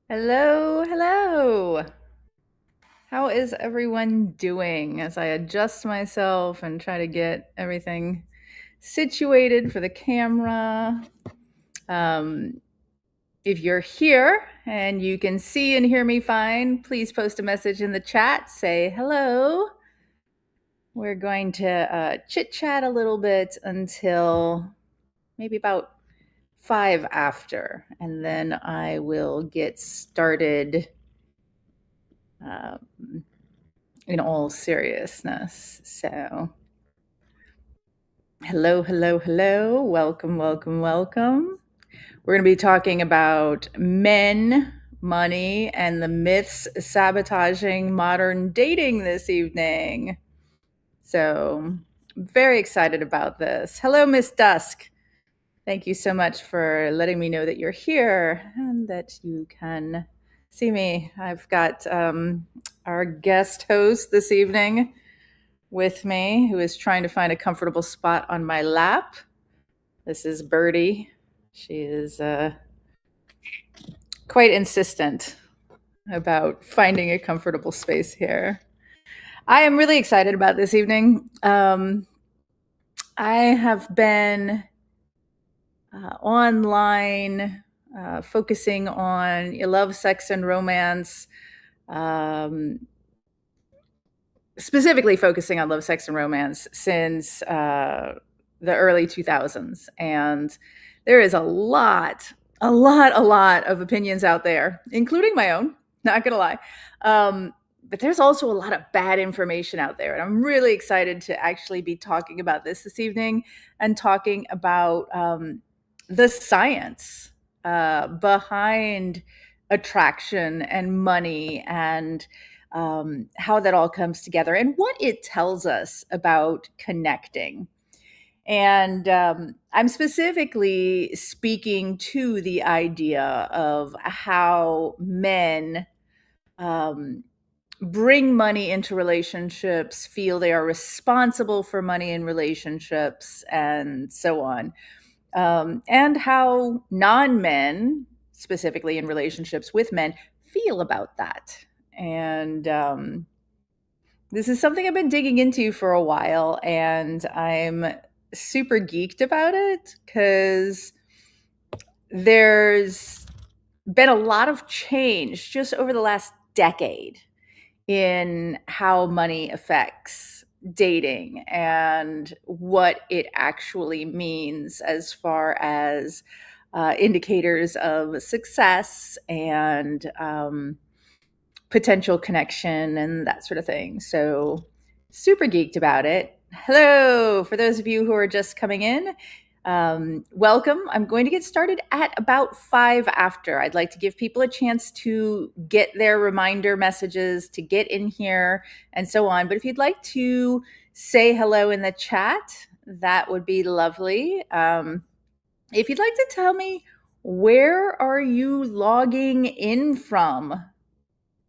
Hello, hello. How is everyone doing as I adjust myself and try to get everything situated for the camera? Um, if you're here and you can see and hear me fine, please post a message in the chat. Say hello. We're going to chit chat a little bit until maybe about 5 after, and then I will get started. Um, in all seriousness. So, hello, hello, hello. Welcome, welcome, welcome. We're going to be talking about men, money, and the myths sabotaging modern dating this evening. So, very excited about this. Hello, Miss Dusk. Thank you so much for letting me know that you're here and that you can see me. I've got our guest host this evening with me who is trying to find a comfortable spot on my lap. This is Birdie. She is quite insistent about finding a comfortable space here. I am really excited about this evening. I have been online focusing on love, sex, and romance. Um, Specifically focusing on love, sex, and romance since the early 2000s. And there is a lot of opinions out there, including my own, not gonna lie. But there's also a lot of bad information out there. And I'm really excited to actually be talking about this evening and talking about the science behind attraction and money and how that all comes together and what it tells us about connecting. And I'm specifically speaking to the idea of how men um, bring money into relationships, feel they are responsible for money in relationships, and so on. And how non men, specifically in relationships with men, feel about that. And this is something I've been digging into for a while, and I'm super geeked about it because there's been a lot of change just over the last decade in how money affects dating and what it actually means as far as indicators of success and potential connection and that sort of thing. So, super geeked about it. Hello, for those of you who are just coming in. Welcome. I'm going to get started at about 5 after. I'd like to give people a chance to get their reminder messages, to get in here, and so on. But if you'd like to say hello in the chat, that would be lovely. If you'd like to tell me, where are you logging in from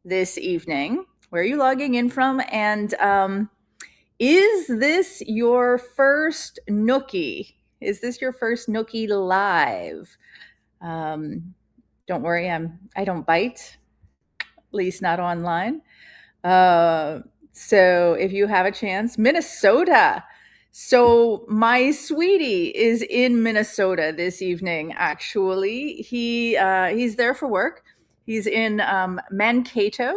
this evening? Where are you logging in from? And is this your first Nookie? Is this your first Nookie live? Don't worry, I don't bite, at least not online. So if you have a chance, Minnesota. So my sweetie is in Minnesota this evening. Actually, he's there for work. He's in Mankato,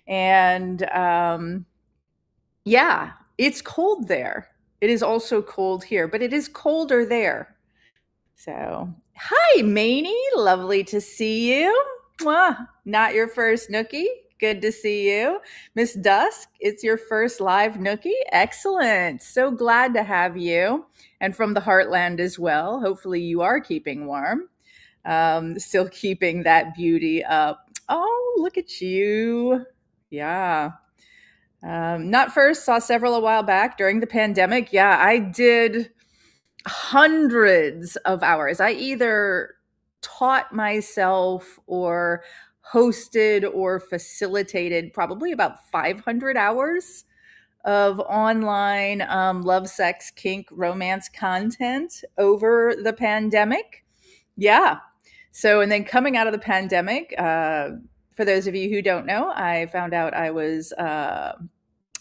and yeah, it's cold there. It is also cold here, but it is colder there. So, hi, Maney. Lovely to see you. Mwah. Not your first Nookie. Good to see you. Miss Dusk, it's your first live Nookie. Excellent. So glad to have you. And from the Heartland as well. Hopefully, you are keeping warm. Still keeping that beauty up. Oh, look at you. Yeah. Not first, saw several a while back during the pandemic. Yeah, I did hundreds of hours. I either taught myself or hosted or facilitated probably about 500 hours of online love, sex, kink, romance content over the pandemic. Yeah. So, and then coming out of the pandemic, for those of you who don't know, I found out I was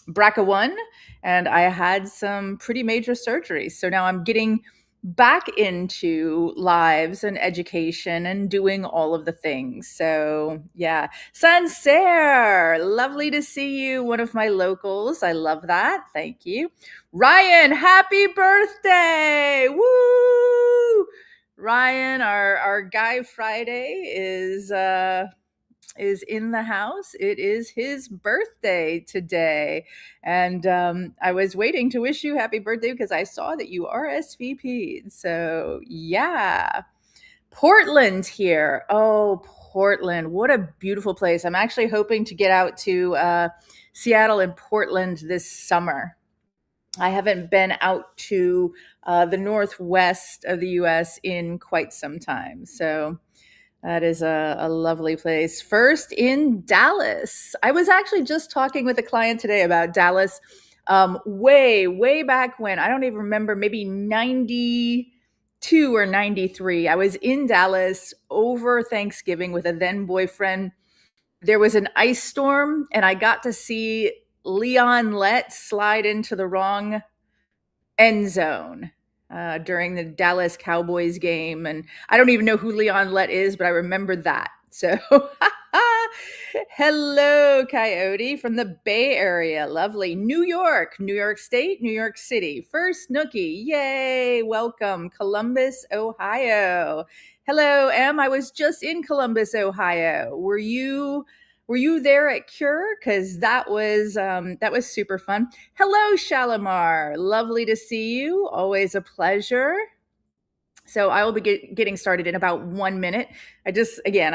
BRCA1 and I had some pretty major surgeries. So now I'm getting back into lives and education and doing all of the things. So, yeah. Sancerre, lovely to see you. One of my locals. I love that. Thank you. Ryan, happy birthday. Woo! Ryan, our Guy Friday is in the house. It is his birthday today. And I was waiting to wish you happy birthday because I saw that you RSVP'd. So, yeah. Portland here. Oh, Portland. What a beautiful place. I'm actually hoping to get out to Seattle and Portland this summer. I haven't been out to the northwest of the US in quite some time. So, that is a lovely place. First in Dallas. I was actually just talking with a client today about Dallas way back when. I don't even remember, maybe 92 or 93. I was in Dallas over Thanksgiving with a then boyfriend. There was an ice storm, and I got to see Leon Lett slide into the wrong end zone during the Dallas Cowboys game. And I don't even know who Leon Lett is, but I remember that. So, hello, Coyote from the Bay Area. Lovely. New York, New York State, New York City. First Nookie. Yay. Welcome. Columbus, Ohio. Hello, Em. I was just in Columbus, Ohio. Were you there at Cure? Because that was super fun. Hello, Shalimar. Lovely to see you. Always a pleasure. So I will be getting started in about 1 minute. I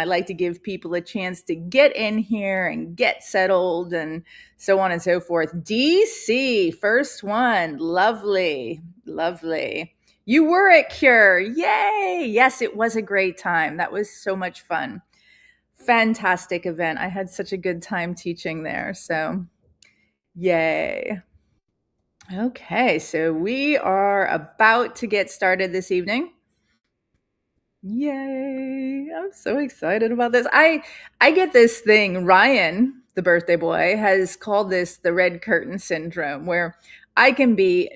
like to give people a chance to get in here and get settled and so on and so forth. DC, first one. Lovely, lovely. You were at Cure. Yay. Yes, it was a great time. That was so much fun. Fantastic event. I had such a good time teaching there. So, yay. Okay, so we are about to get started this evening. Yay. I'm so excited about this. I get this thing. Ryan, the birthday boy, has called this the red curtain syndrome, where I can be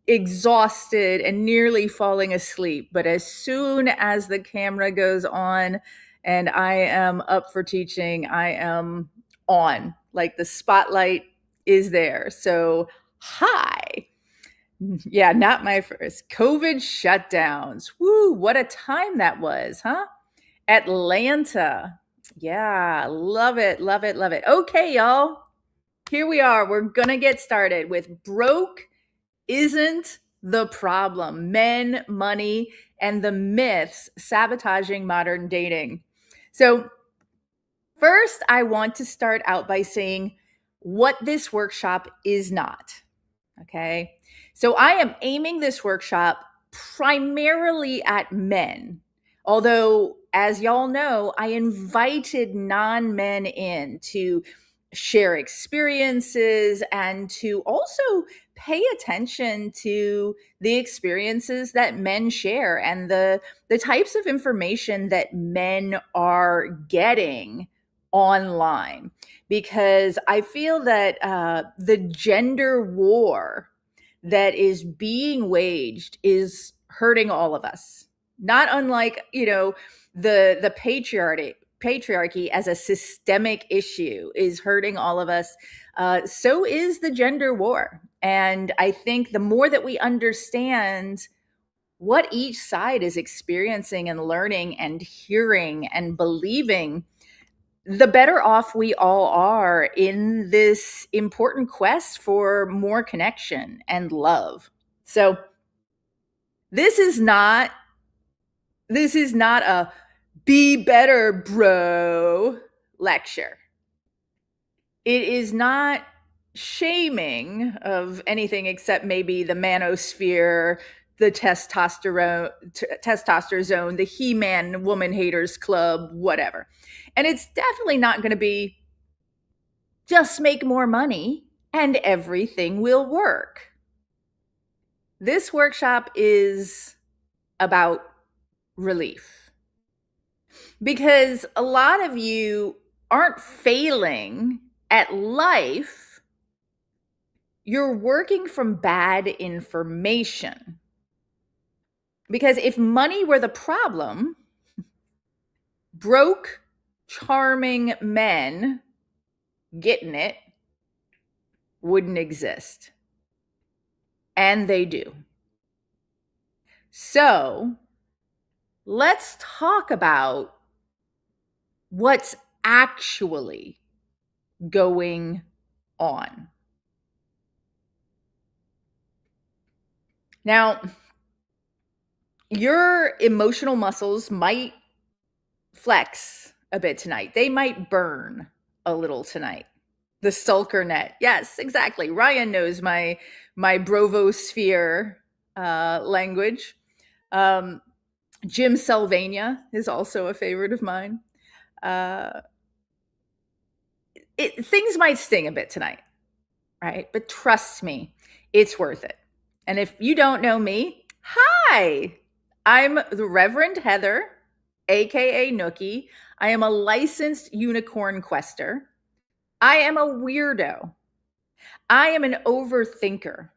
exhausted and nearly falling asleep, but as soon as the camera goes on and I am up for teaching, I am on. Like the spotlight is there. So, hi. Yeah, not my first. COVID shutdowns. Woo, what a time that was, huh? Atlanta. Yeah, love it, love it, love it. Okay, y'all. Here we are. We're going to get started with broke isn't the problem. Men, money, and the myths sabotaging modern dating. So, first, I want to start out by saying what this workshop is not. Okay. So I am aiming this workshop primarily at men. Although, as y'all know, I invited non men in to share experiences and to also pay attention to the experiences that men share and the types of information that men are getting online, because I feel that the gender war that is being waged is hurting all of us. Not unlike, the patriarchy as a systemic issue is hurting all of us. So is the gender war. And I think the more that we understand what each side is experiencing and learning and hearing and believing, the better off we all are in this important quest for more connection and love. So this is not a be better bro lecture. It is not shaming of anything except maybe the manosphere, the testosterone, the He-Man woman haters club, whatever. And it's definitely not going to be just make more money and everything will work. This workshop is about relief. because a lot of you aren't failing at life. You're working from bad information. Because if money were the problem, broke, charming men getting it wouldn't exist. And they do. So let's talk about what's actually going on. Now, your emotional muscles might flex a bit tonight. They might burn a little tonight. The sulker net. Yes, exactly. Ryan knows my brovosphere language. Jim Sylvania is also a favorite of mine. Things might sting a bit tonight, right? But trust me, it's worth it. And if you don't know me, hi, I'm the Reverend Heather, aka Nookie. I am a licensed unicorn quester. I am a weirdo. I am an overthinker.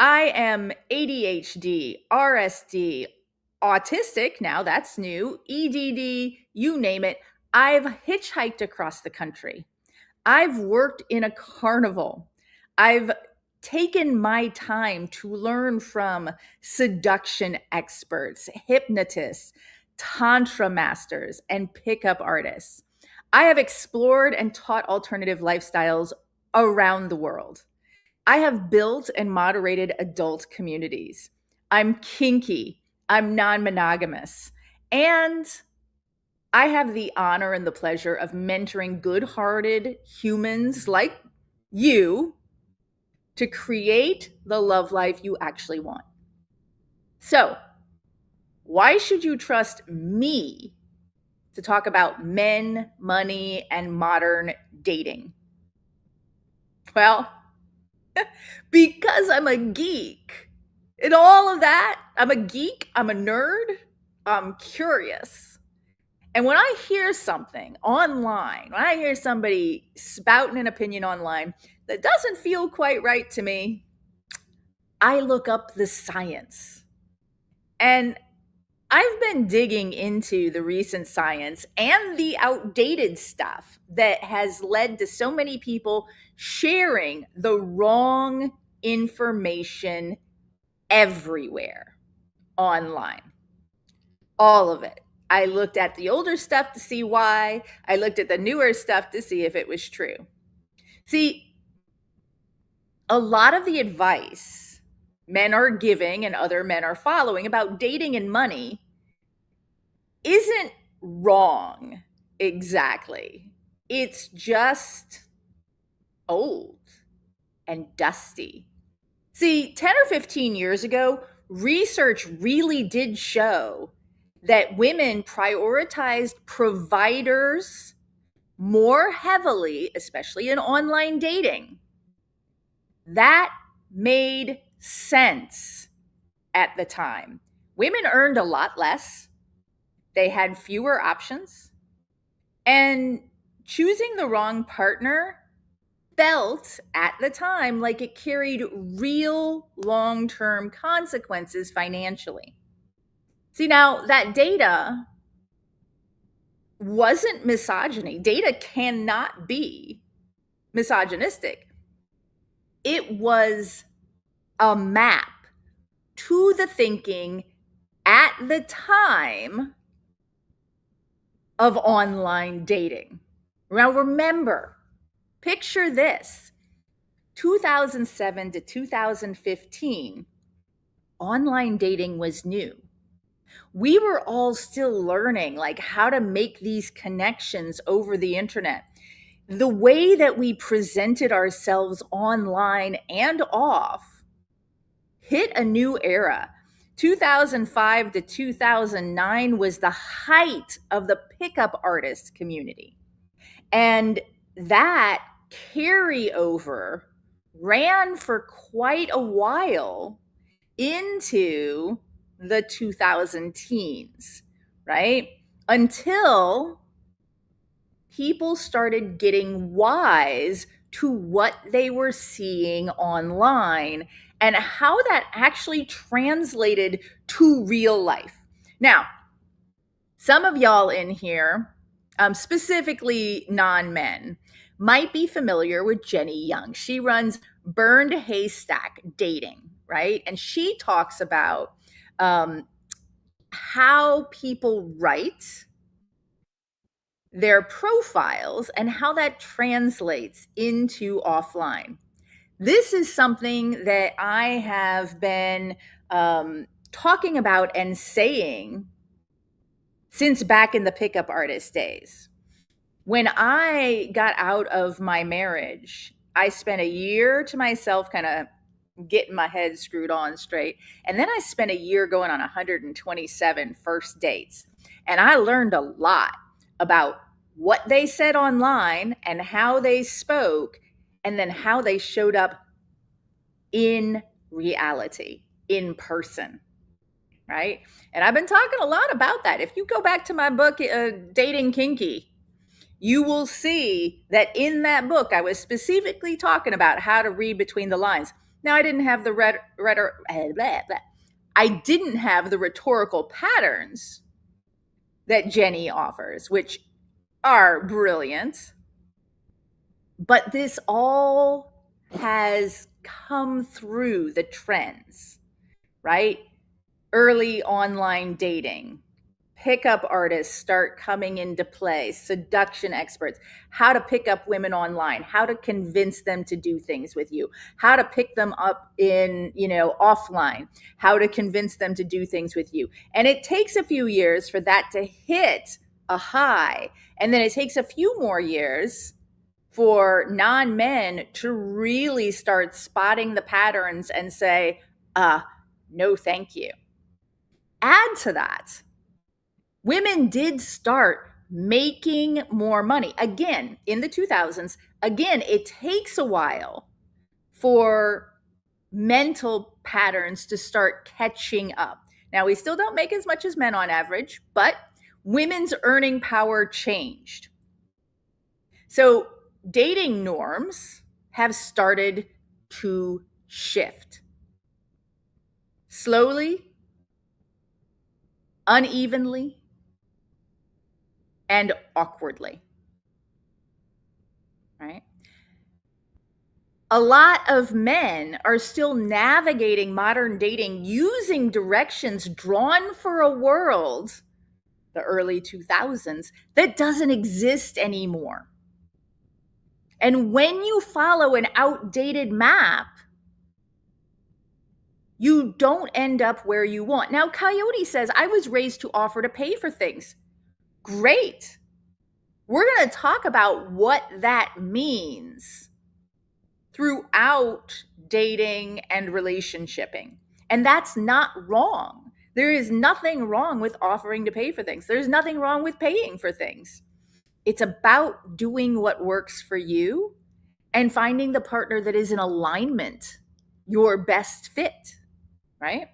I am ADHD, RSD, autistic, now that's new, EDD, you name it. I've hitchhiked across the country. I've worked in a carnival. I've taken my time to learn from seduction experts, hypnotists, tantra masters, and pickup artists. I have explored and taught alternative lifestyles around the world. I have built and moderated adult communities. I'm kinky. I'm non monogamous. And I have the honor and the pleasure of mentoring good hearted humans like you to create the love life you actually want. So, why should you trust me to talk about men, money, and modern dating? Well, because I'm a geek. In all of that, I'm a geek, I'm a nerd, I'm curious. And when I hear something online, when I hear somebody spouting an opinion online that doesn't feel quite right to me, I look up the science. And I've been digging into the recent science and the outdated stuff that has led to so many people sharing the wrong information everywhere online. All of it. I looked at the older stuff to see why. I looked at the newer stuff to see if it was true. See, a lot of the advice men are giving and other men are following about dating and money isn't wrong exactly. It's just old and dusty. See, 10 or 15 years ago, research really did show that women prioritized providers more heavily, especially in online dating. That made sense at the time. Women earned a lot less, they had fewer options, and choosing the wrong partner felt at the time like it carried real long-term consequences financially. See, now that data wasn't misogyny. Data cannot be misogynistic. It was a map to the thinking at the time of online dating. Now, remember, picture this 2007 to 2015, online dating was new. We were all still learning like how to make these connections over the internet. The way that we presented ourselves online and off hit a new era. 2005 to 2009 was the height of the pickup artist community. And that carryover ran for quite a while into the 2000 teens, right? until people started getting wise to what they were seeing online and how that actually translated to real life. Now, some of y'all in here, specifically non men, might be familiar with Jenny Young. She runs Burned Haystack Dating, right? And she talks about how people write their profiles and how that translates into offline. This is something that I have been talking about and saying since back in the pickup artist days. When I got out of my marriage, I spent a year to myself kind of getting my head screwed on straight. And then I spent a year going on 127 first dates. And I learned a lot about what they said online and how they spoke, and then how they showed up in reality, in person, right? And I've been talking a lot about that. If you go back to my book, Dating Kinky, you will see that in that book, I was specifically talking about how to read between the lines. Now, I didn't have the I didn't have the rhetorical patterns that Jenny offers, which are brilliant. But this all has come through the trends, right? Early online dating, pickup artists start coming into play, seduction experts, how to pick up women online, how to convince them to do things with you, how to pick them up in, offline, how to convince them to do things with you. And it takes a few years for that to hit a high. And then it takes a few more years for non-men to really start spotting the patterns and say, no, thank you. Add to that, women did start making more money. Again, in the 2000s, again, it takes a while for mental patterns to start catching up. Now, we still don't make as much as men on average, but women's earning power changed. So dating norms have started to shift. Slowly, unevenly, and awkwardly, right? A lot of men are still navigating modern dating using directions drawn for a world, the early 2000s, that doesn't exist anymore. And when you follow an outdated map, you don't end up where you want. Now, Coyote says, I was raised to offer to pay for things. Great. We're going to talk about what that means throughout dating and relationshiping. And that's not wrong. There is nothing wrong with offering to pay for things. There's nothing wrong with paying for things. It's about doing what works for you and finding the partner that is in alignment, your best fit, right?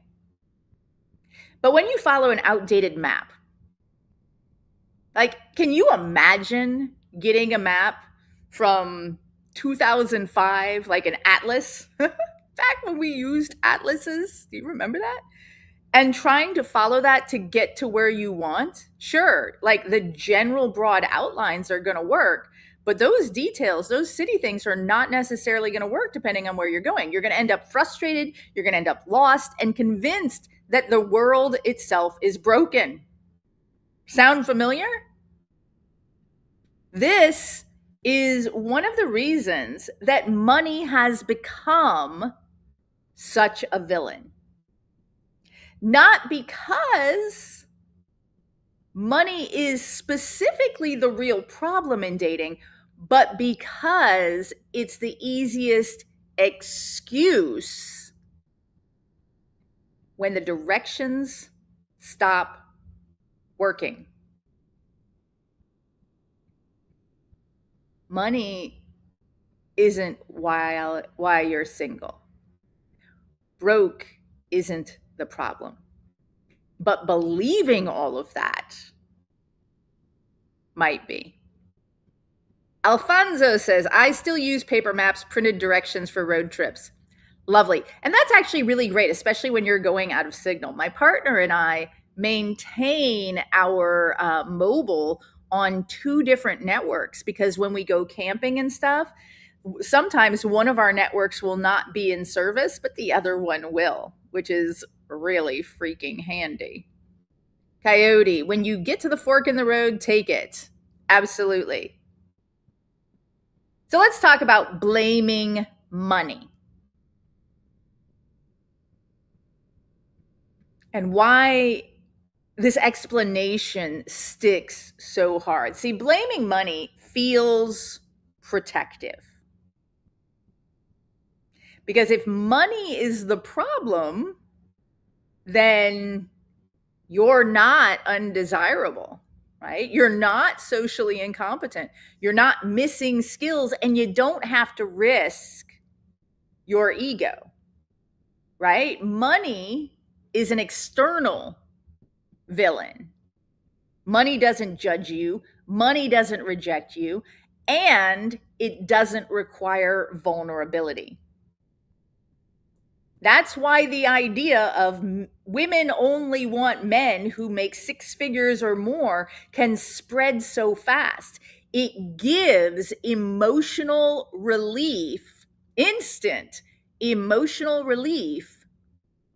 But when you follow an outdated map, like, can you imagine getting a map from 2005, like an atlas, back when we used atlases? Do you remember that? And trying to follow that to get to where you want? Sure, like the general broad outlines are going to work, but those details, those city things are not necessarily going to work depending on where you're going. You're going to end up frustrated, you're going to end up lost and convinced that the world itself is broken. Sound familiar? This is one of the reasons that money has become such a villain. Not because money is specifically the real problem in dating, but because it's the easiest excuse when the directions stop working. Money isn't why you're single. Broke isn't the problem. But believing all of that might be. Alfonso says, I still use paper maps, printed directions for road trips. Lovely. And that's actually really great, especially when you're going out of signal. My partner and I maintain our mobile on 2 different networks because when we go camping and stuff, sometimes one of our networks will not be in service, but the other one will, which is really freaking handy. Coyote, when you get to the fork in the road, take it. Absolutely. So let's talk about blaming money and why this explanation sticks so hard. See, blaming money feels protective. Because if money is the problem, then you're not undesirable, right? You're not socially incompetent. You're not missing skills, and you don't have to risk your ego, right? Money is an external villain. Money doesn't judge you, money doesn't reject you, and it doesn't require vulnerability. That's why the idea of women only want men who make 6 figures or more can spread so fast. It gives emotional relief, instant emotional relief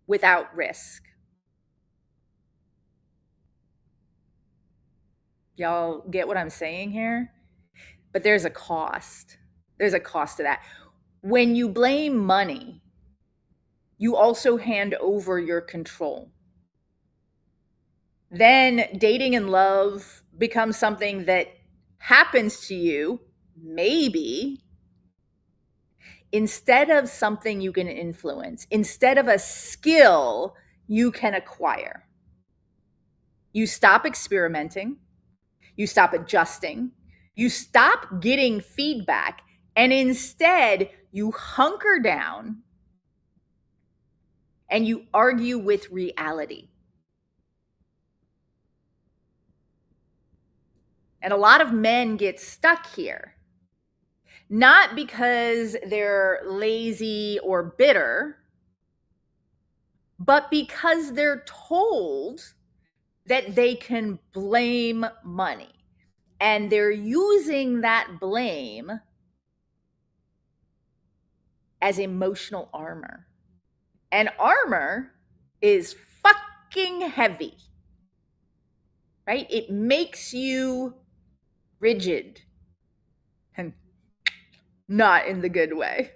without risk. Y'all get what I'm saying here? But there's a cost. There's a cost to that. When you blame money, you also hand over your control. Then dating and love becomes something that happens to you, maybe, instead of something you can influence, instead of a skill you can acquire. You stop experimenting, you stop adjusting, you stop getting feedback, and instead you hunker down and you argue with reality. And a lot of men get stuck here, not because they're lazy or bitter, but because they're told that they can blame money. And they're using that blame as emotional armor. And armor is fucking heavy, right? It makes you rigid, and not in the good way.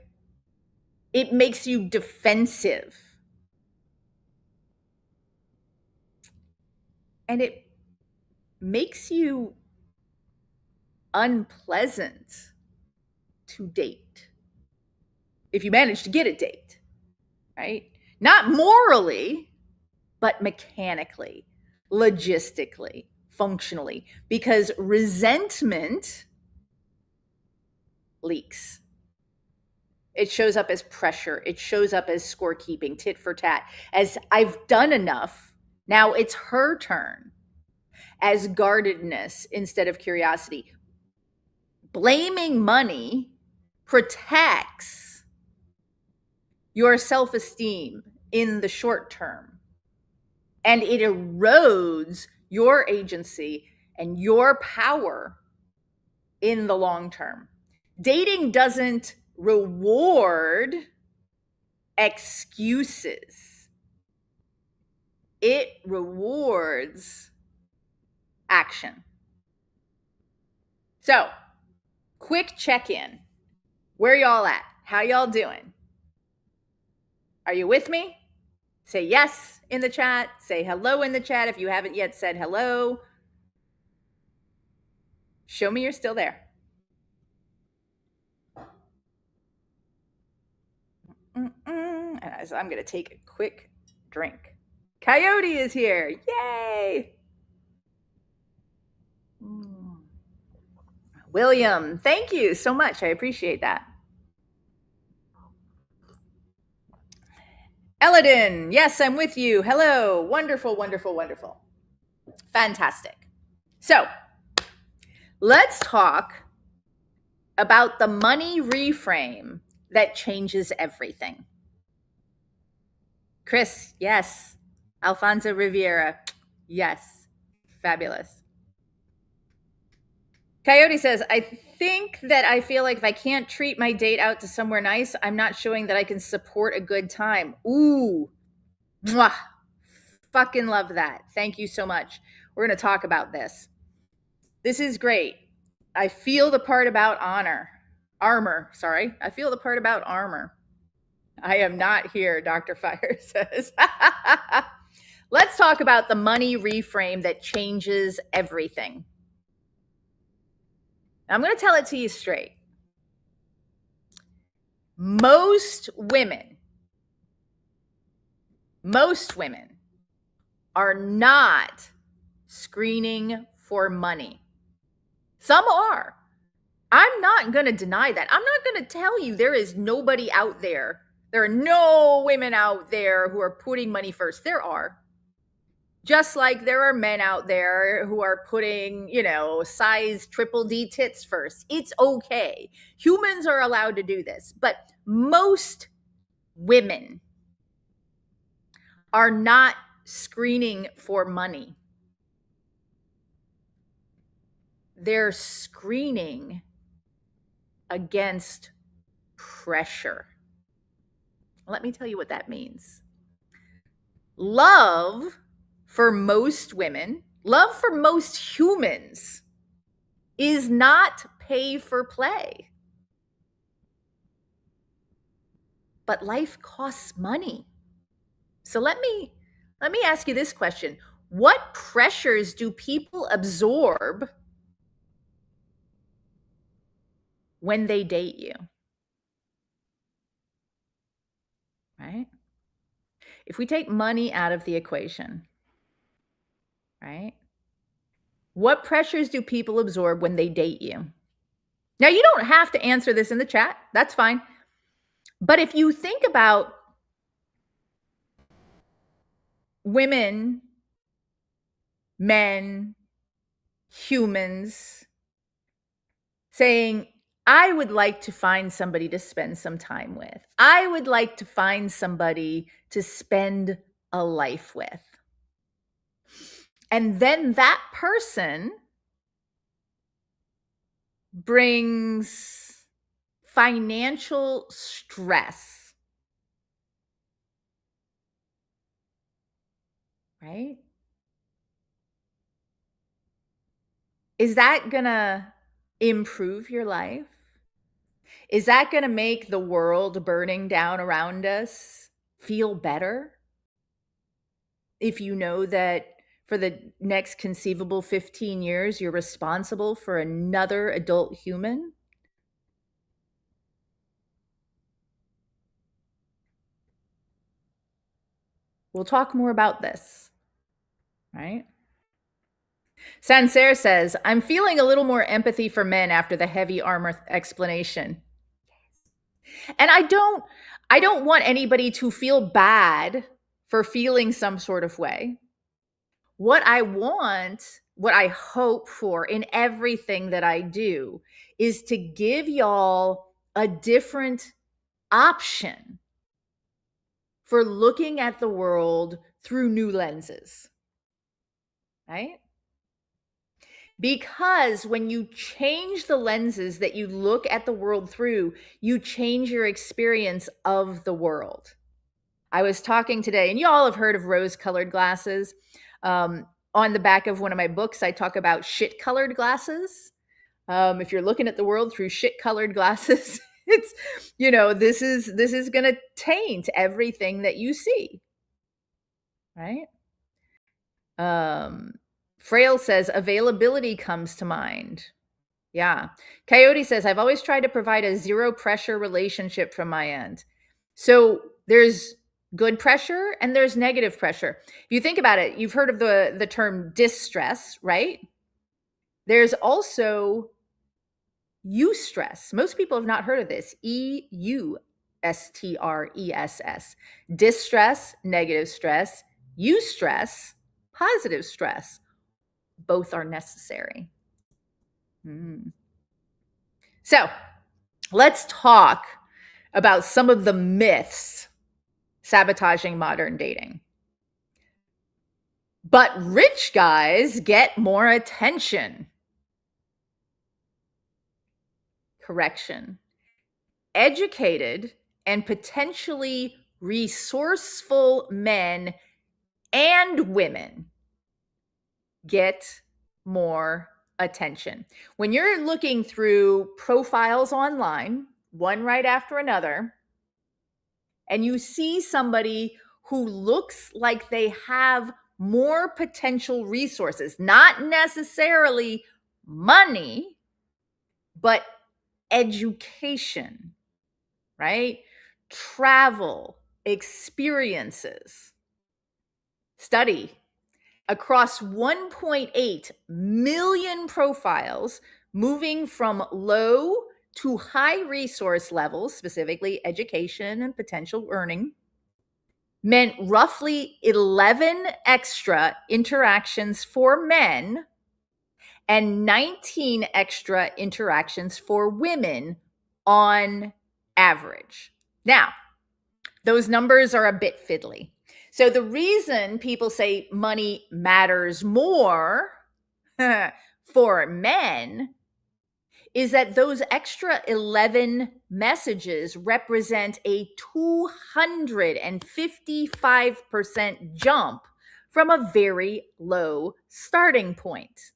It makes you defensive. And it makes you unpleasant to date. If you manage to get a date, right? Not morally, but mechanically, logistically, functionally, because resentment leaks. It shows up as pressure. It shows up as scorekeeping, tit for tat, as I've done enough. Now it's her turn, as guardedness instead of curiosity. Blaming money protects your self-esteem in the short term, and it erodes your agency and your power in the long term. Dating doesn't reward excuses. It rewards action. So, quick check-in. Where y'all at? How y'all doing? Are you with me? Say yes in the chat. Say hello in the chat if you haven't yet said hello. Show me you're still there. And I'm going to take a quick drink. Coyote is here. Yay! William, thank you so much. I appreciate that. Eladin, yes, I'm with you. Hello. Wonderful, wonderful, wonderful. Fantastic. So, Let's talk about the money reframe that changes everything. Chris, yes. Alfonso Riviera, yes. Fabulous. Coyote says, I think that I feel like if I can't treat my date out to somewhere nice, I'm not showing that I can support a good time. Ooh, mwah. Fucking love that. Thank you so much. We're going to talk about this. This is great. I feel the part about armor. Sorry. I feel the part about armor. I am not here, Dr. Fire says. Let's talk about the money reframe that changes everything. I'm going to tell it to you straight. Most women are not screening for money. Some are. I'm not going to deny that. I'm not going to tell you there is nobody out there. There are no women out there who are putting money first. There are. Just like there are men out there who are putting, size triple D tits first. It's okay. Humans are allowed to do this. But most women are not screening for money. They're screening against pressure. Let me tell you what that means. Love for most women, love for most humans is not pay for play. But life costs money. So let me ask you this question. What pressures do people absorb when they date you? Right? If we take money out of the equation, right? What pressures do people absorb when they date you? Now, you don't have to answer this in the chat. That's fine. But if you think about women, men, humans saying, I would like to find somebody to spend some time with. I would like to find somebody to spend a life with. And then that person brings financial stress, right? Is that going to improve your life? Is that going to make the world burning down around us feel better? If you know that for the next conceivable 15 years, you're responsible for another adult human? We'll talk more about this, right? Sancerre says, I'm feeling a little more empathy for men after the heavy armor explanation. And I don't want anybody to feel bad for feeling some sort of way. What I hope for in everything that I do is to give y'all a different option for looking at the world through new lenses, right? Because when you change the lenses that you look at the world through, you change your experience of the world. I was talking today, and you all have heard of rose-colored glasses. On the back of one of my books, I talk about shit-colored glasses. If you're looking at the world through shit-colored glasses, it's, this is going to taint everything that you see, right? Frail says, availability comes to mind. Yeah. Coyote says, I've always tried to provide a zero pressure relationship from my end. So there's good pressure and there's negative pressure. If you think about it, you've heard of the term distress, right? There's also eustress. Most people have not heard of this. EUSTRESS. Distress, negative stress. Eustress, positive stress. Both are necessary. Mm. So let's talk about some of the myths sabotaging modern dating. But rich guys get more attention. Correction. Educated and potentially resourceful men and women get more attention. When you're looking through profiles online, one right after another, and you see somebody who looks like they have more potential resources, not necessarily money, but education, right? Travel, experiences, study. Across 1.8 million profiles, moving from low to high resource levels, specifically education and potential earning, meant roughly 11 extra interactions for men and 19 extra interactions for women on average. Now, those numbers are a bit fiddly. So the reason people say money matters more for men is that those extra 11 messages represent a 255% jump from a very low starting point.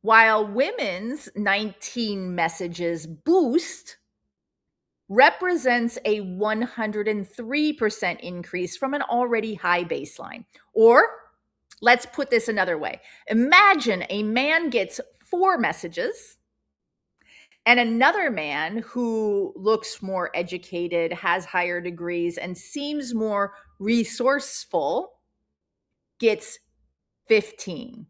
While women's 19 messages boost represents a 103% increase from an already high baseline. Or let's put this another way. Imagine a man gets 4 messages and another man who looks more educated, has higher degrees, and seems more resourceful gets 15.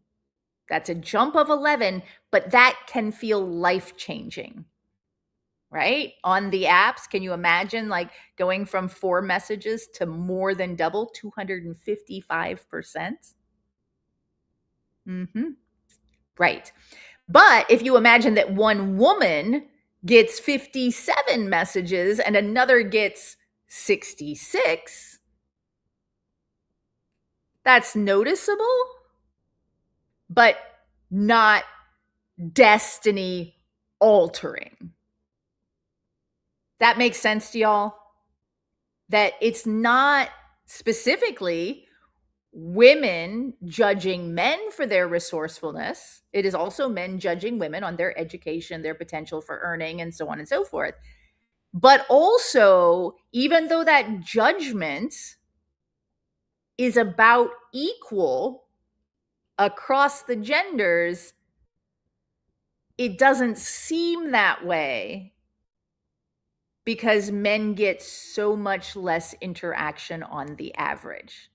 That's a jump of 11, but that can feel life-changing, right? On the apps, can you imagine like going from 4 messages to more than double, 255%? Right. But if you imagine that one woman gets 57 messages and another gets 66, that's noticeable, but not destiny altering. That makes sense to y'all? That it's not specifically women judging men for their resourcefulness. It is also men judging women on their education, their potential for earning, and so on and so forth. But also, even though that judgment is about equal across the genders, it doesn't seem that way because men get so much less interaction on the average.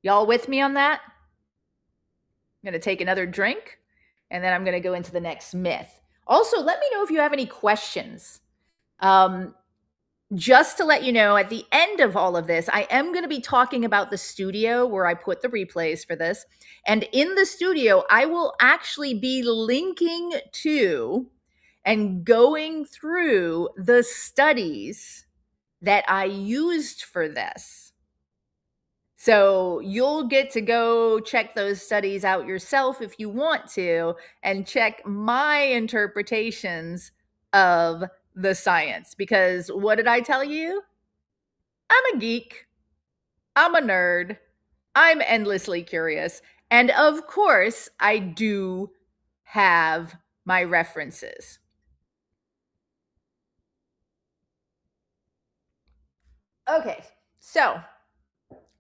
Y'all with me on that? I'm going to take another drink and then I'm going to go into the next myth. Also, let me know if you have any questions. Just to let you know, at the end of all of this, I am going to be talking about the studio where I put the replays for this. And in the studio, I will actually be linking to and going through the studies that I used for this. So you'll get to go check those studies out yourself if you want to, and check my interpretations of the science. Because what did I tell you? I'm a geek. I'm a nerd. I'm endlessly curious. And of course, I do have my references. Okay, so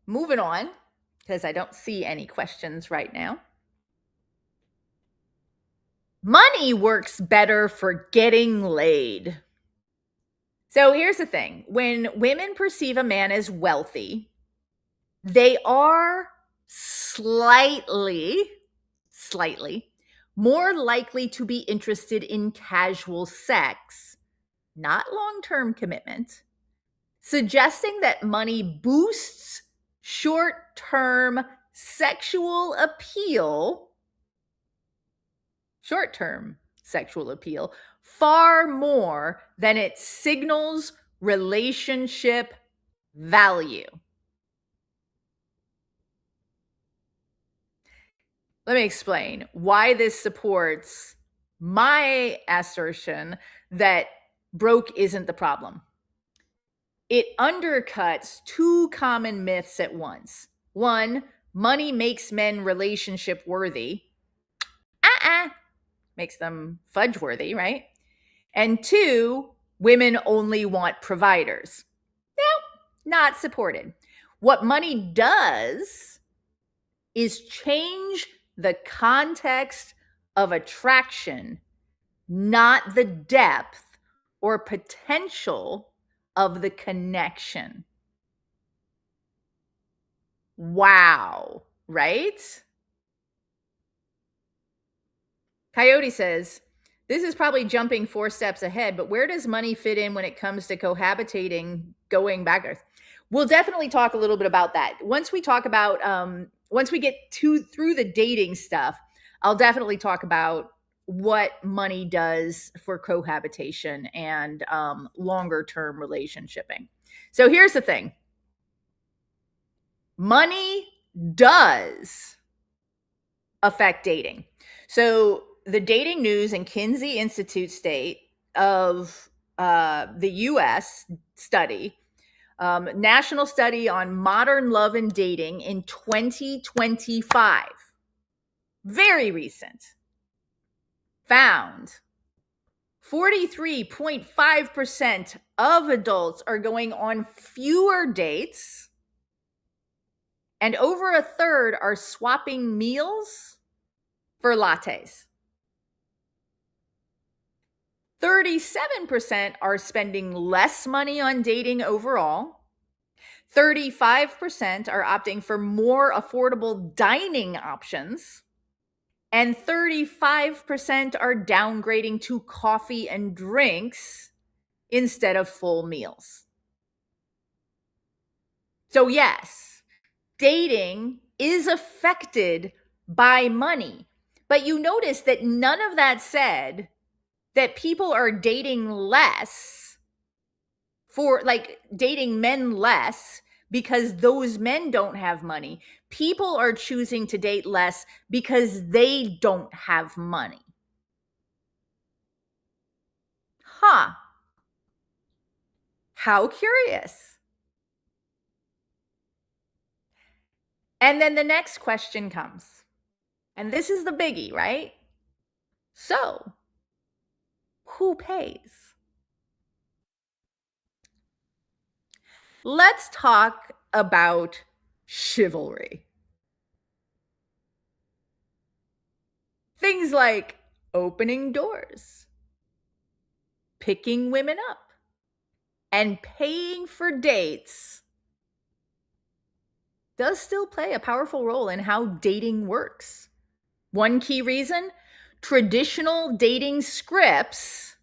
moving on, because I don't see any questions right now. Money works better for getting laid. So here's the thing. When women perceive a man as wealthy, they are slightly more likely to be interested in casual sex, not long-term commitment, suggesting that money boosts short-term sexual appeal short term sexual appeal far more than it signals relationship value. Let me explain why this supports my assertion that broke isn't the problem. It undercuts two common myths at once. One, money makes men relationship worthy. Makes them fudge worthy, right? And two, women only want providers. Nope, not supported. What money does is change the context of attraction, not the depth or potential of the connection. Wow, right? Coyote says, this is probably jumping 4 steps ahead, but where does money fit in when it comes to cohabitating going back? We'll definitely talk a little bit about that. Once we talk about, once we get through the dating stuff, I'll definitely talk about what money does for cohabitation and longer term relationshiping. So here's the thing. Money does affect dating. So the Dating News and Kinsey Institute state of the US study, national study on modern love and dating in 2025, very recent, found 43.5% of adults are going on fewer dates, and over a third are swapping meals for lattes. 37% are spending less money on dating overall. 35% are opting for more affordable dining options. And 35% are downgrading to coffee and drinks instead of full meals. So, yes, dating is affected by money. But you notice that none of that said that people are dating less for like dating men less because those men don't have money. People are choosing to date less because they don't have money. Huh. How curious. And then the next question comes. And this is the biggie, right? So, who pays? Let's talk about chivalry. Things like opening doors, picking women up, and paying for dates does still play a powerful role in how dating works. One key reason, traditional dating scripts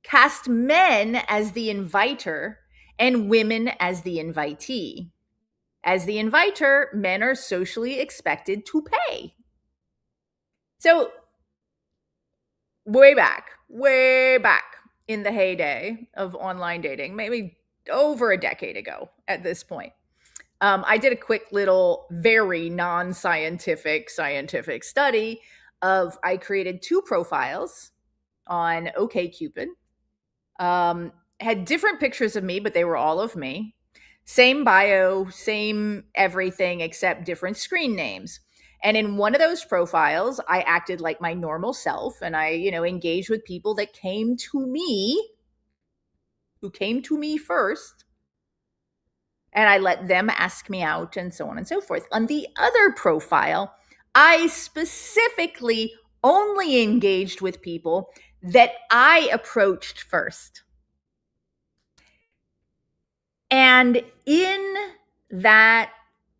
cast men as the inviter and women as the invitee. As the inviter, men are socially expected to pay. So, way back in the heyday of online dating, maybe over a decade ago at this point, I did a quick little, very non-scientific, scientific study of, I created 2 profiles on OkCupid. Had different pictures of me, but they were all of me. Same bio, same everything, except different screen names. And in one of those profiles, I acted like my normal self, and I, engaged with people that came to me, who came to me first, and I let them ask me out and so on and so forth. On the other profile, I specifically only engaged with people that I approached first. And in that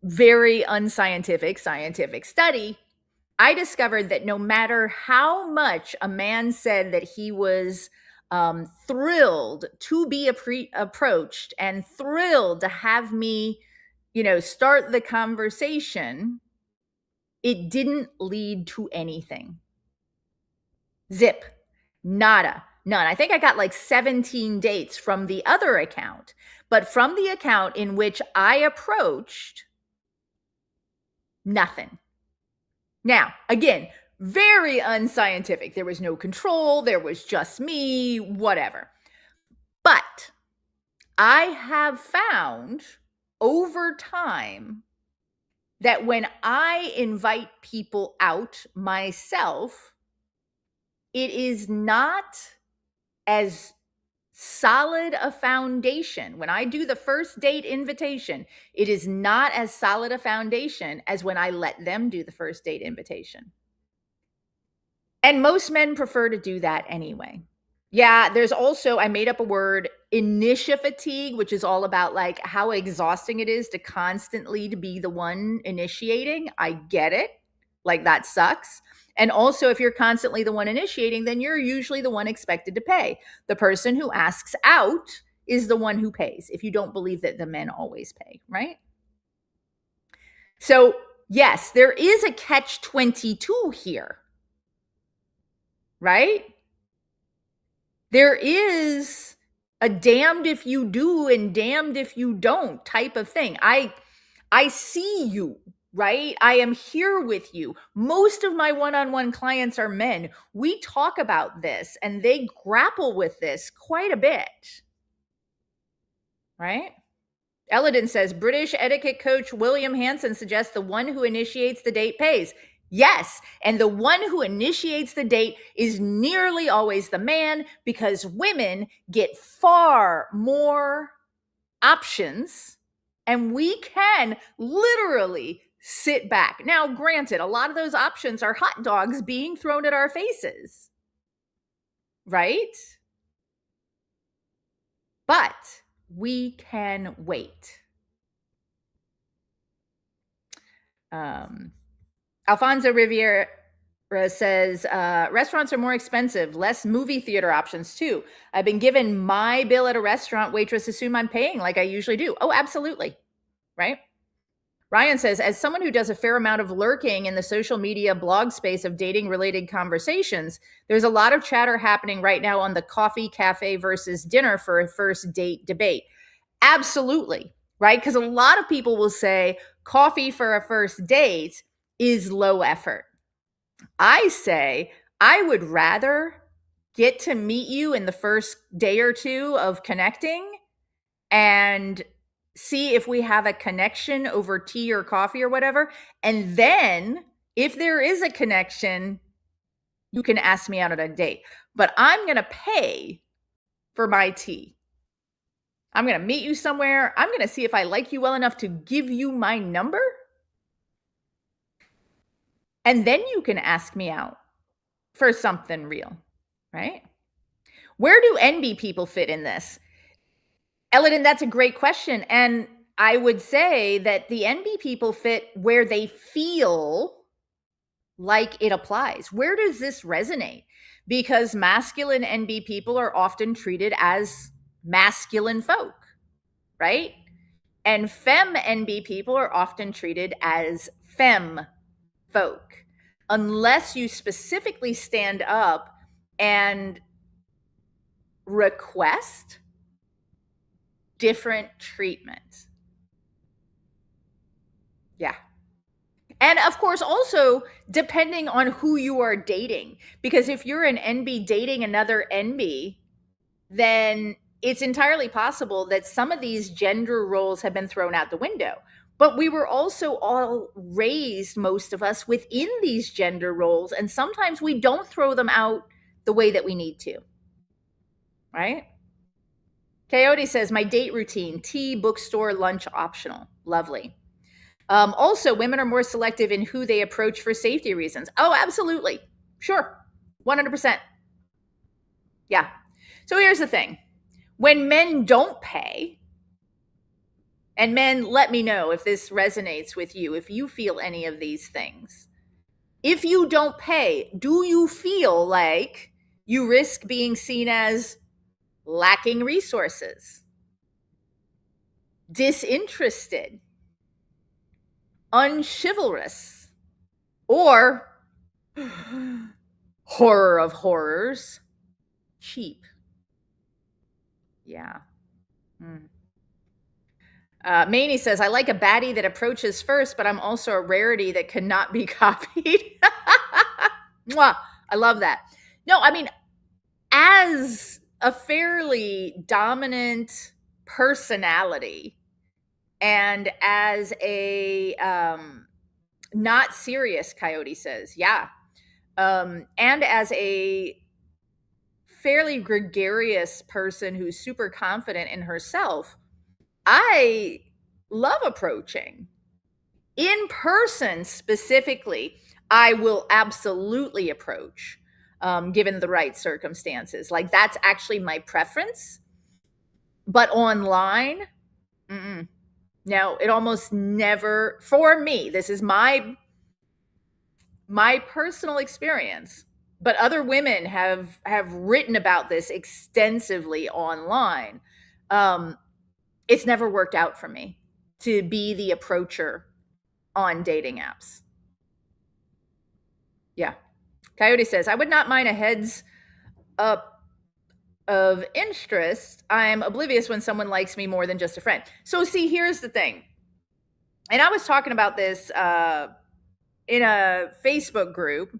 very unscientific scientific study, I discovered that no matter how much a man said that he was thrilled to be approached and thrilled to have me, start the conversation, it didn't lead to anything. Zip. Nada. None. I think I got like 17 dates from the other account, but from the account in which I approached, nothing. Now, again, very unscientific. There was no control, there was just me, whatever. But I have found over time that when I invite people out myself, it is not as solid a foundation. When I do the first date invitation, it is not as solid a foundation as when I let them do the first date invitation. And most men prefer to do that anyway. Yeah, there's also, I made up a word, initiative fatigue, which is all about like how exhausting it is to constantly to be the one initiating. I get it. Like that sucks. And also, if you're constantly the one initiating, then you're usually the one expected to pay. The person who asks out is the one who pays, if you don't believe that the men always pay, right? So, yes, there is a catch 22 here, right? There is a damned if you do and damned if you don't type of thing. I see you, right? I am here with you. Most of my one-on-one clients are men. We talk about this and they grapple with this quite a bit, right? Elodin says, British etiquette coach William Hanson suggests the one who initiates the date pays. Yes, and the one who initiates the date is nearly always the man because women get far more options and we can literally sit back. Now, granted, a lot of those options are hot dogs being thrown at our faces, right? But we can wait. Alfonso Riviera says, restaurants are more expensive, less movie theater options too. I've been given my bill at a restaurant, waitress assume I'm paying like I usually do. Oh, absolutely. Right? Ryan says, as someone who does a fair amount of lurking in the social media blog space of dating related conversations, there's a lot of chatter happening right now on the coffee, cafe versus dinner for a first date debate. Absolutely. Right? Because a lot of people will say coffee for a first date is low effort. I say I would rather get to meet you in the first day or two of connecting and see if we have a connection over tea or coffee or whatever. And then if there is a connection, you can ask me out on a date. But I'm going to pay for my tea. I'm going to meet you somewhere. I'm going to see if I like you well enough to give you my number. And then you can ask me out for something real, right? Where do NB people fit in this? Elodin, that's a great question. And I would say that the NB people fit where they feel like it applies. Where does this resonate? Because masculine NB people are often treated as masculine folk, right? And femme NB people are often treated as femme folk, unless you specifically stand up and request different treatment. Yeah. And of course, also depending on who you are dating, because if you're an NB dating another NB, then it's entirely possible that some of these gender roles have been thrown out the window. But we were also all raised, most of us, within these gender roles. And sometimes we don't throw them out the way that we need to. Right? Coyote says, my date routine, tea, bookstore, lunch optional. Lovely. Also, women are more selective in who they approach for safety reasons. Oh, absolutely. Sure. 100%. Yeah. So here's the thing. When men don't pay, and men, let me know if this resonates with you, if you feel any of these things. If you don't pay, do you feel like you risk being seen as lacking resources, disinterested, unchivalrous, or horror of horrors, cheap. Yeah. Mm. Maney says, I like a baddie that approaches first, but I'm also a rarity that cannot be copied. Mwah. I love that. No, I mean, as a fairly dominant personality and as a not serious, Coyote says, yeah. And as a fairly gregarious person who's super confident in herself, I love approaching. In person specifically, I will absolutely approach, given the right circumstances. Like, that's actually my preference. But online, no, it almost never, for me, this is my personal experience, but other women have written about this extensively online. It's never worked out for me to be the approacher on dating apps. Yeah. Coyote says, I would not mind a heads up of interest. I'm oblivious when someone likes me more than just a friend. So, see, here's the thing. And I was talking about this in a Facebook group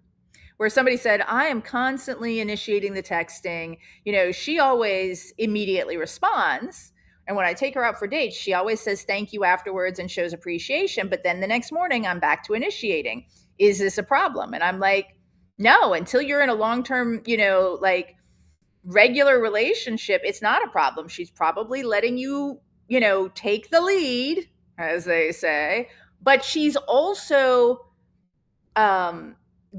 where somebody said, I am constantly initiating the texting. You know, she always immediately responds. And when I take her out for dates, she always says thank you afterwards and shows appreciation. But then the next morning, I'm back to initiating. Is this a problem? And I'm like, no, until you're in a long-term, like regular relationship, it's not a problem. She's probably letting you, take the lead, as they say. But she's also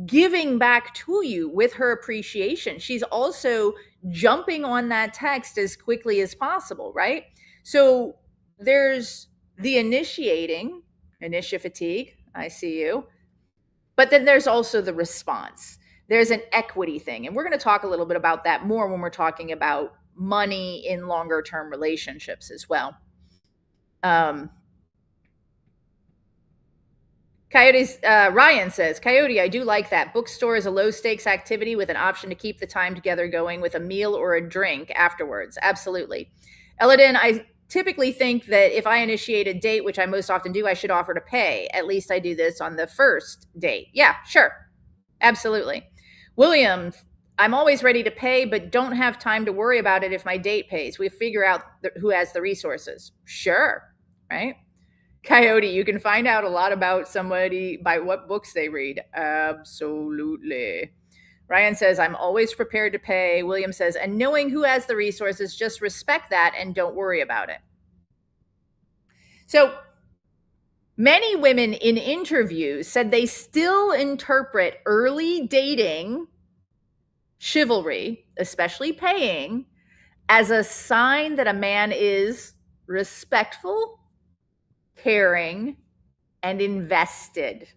giving back to you with her appreciation. She's also jumping on that text as quickly as possible, right? So there's the initiating, initiative fatigue, I see you. But then there's also the response. There's an equity thing. And we're going to talk a little bit about that more when we're talking about money in longer term relationships as well. Ryan says, Coyote, I do like that. Bookstore is a low stakes activity with an option to keep the time together going with a meal or a drink afterwards. Absolutely. Eladin, I typically think that if I initiate a date, which I most often do, I should offer to pay. At least I do this on the first date. Yeah, sure. Absolutely. William, I'm always ready to pay, but don't have time to worry about it if my date pays. We figure out who has the resources. Sure. Right? Coyote, you can find out a lot about somebody by what books they read. Absolutely. Ryan says, I'm always prepared to pay. William says, and knowing who has the resources, just respect that and don't worry about it. So many women in interviews said they still interpret early dating chivalry, especially paying, as a sign that a man is respectful, caring, and invested.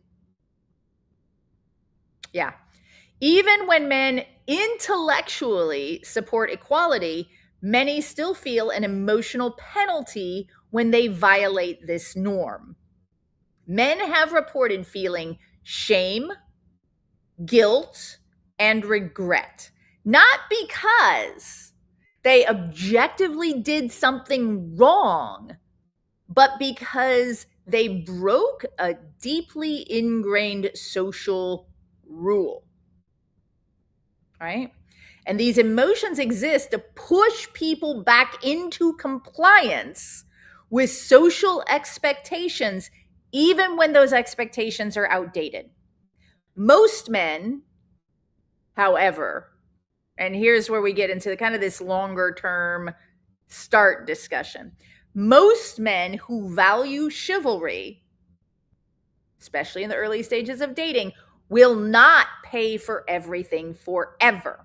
Yeah. Even when men intellectually support equality, many still feel an emotional penalty when they violate this norm. Men have reported feeling shame, guilt, and regret, not because they objectively did something wrong, but because they broke a deeply ingrained social rule, right? And these emotions exist to push people back into compliance with social expectations, even when those expectations are outdated. Most men, however, and here's where we get into kind of this longer term start discussion. Most men who value chivalry, especially in the early stages of dating, will not pay for everything forever.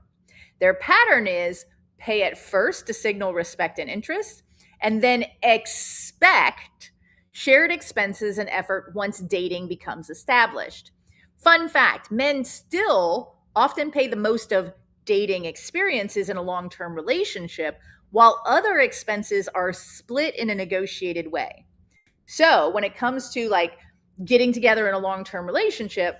Their pattern is pay at first to signal respect and interest, and then expect shared expenses and effort once dating becomes established. Fun fact, men still often pay the most of dating experiences in a long-term relationship, while other expenses are split in a negotiated way. So when it comes to like getting together in a long-term relationship,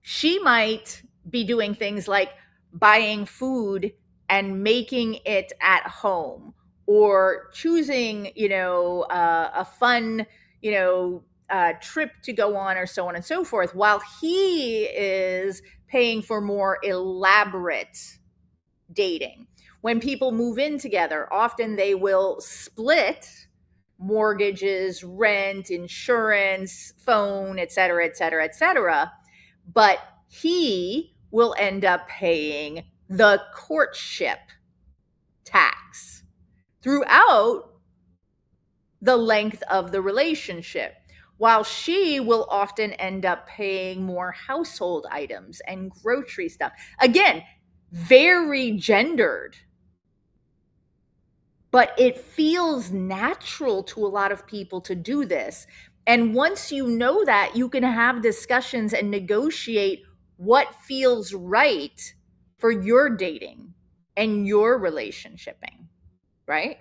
she might be doing things like buying food and making it at home, or choosing, a fun, trip to go on, or so on and so forth, while he is paying for more elaborate dating. When people move in together, often they will split mortgages, rent, insurance, phone, et cetera, et cetera, et cetera. But he will end up paying the courtship tax throughout the length of the relationship, while she will often end up paying more household items and grocery stuff. Again, very gendered, but it feels natural to a lot of people to do this. And once you know that, you can have discussions and negotiate what feels right for your dating and your relationshiping, right?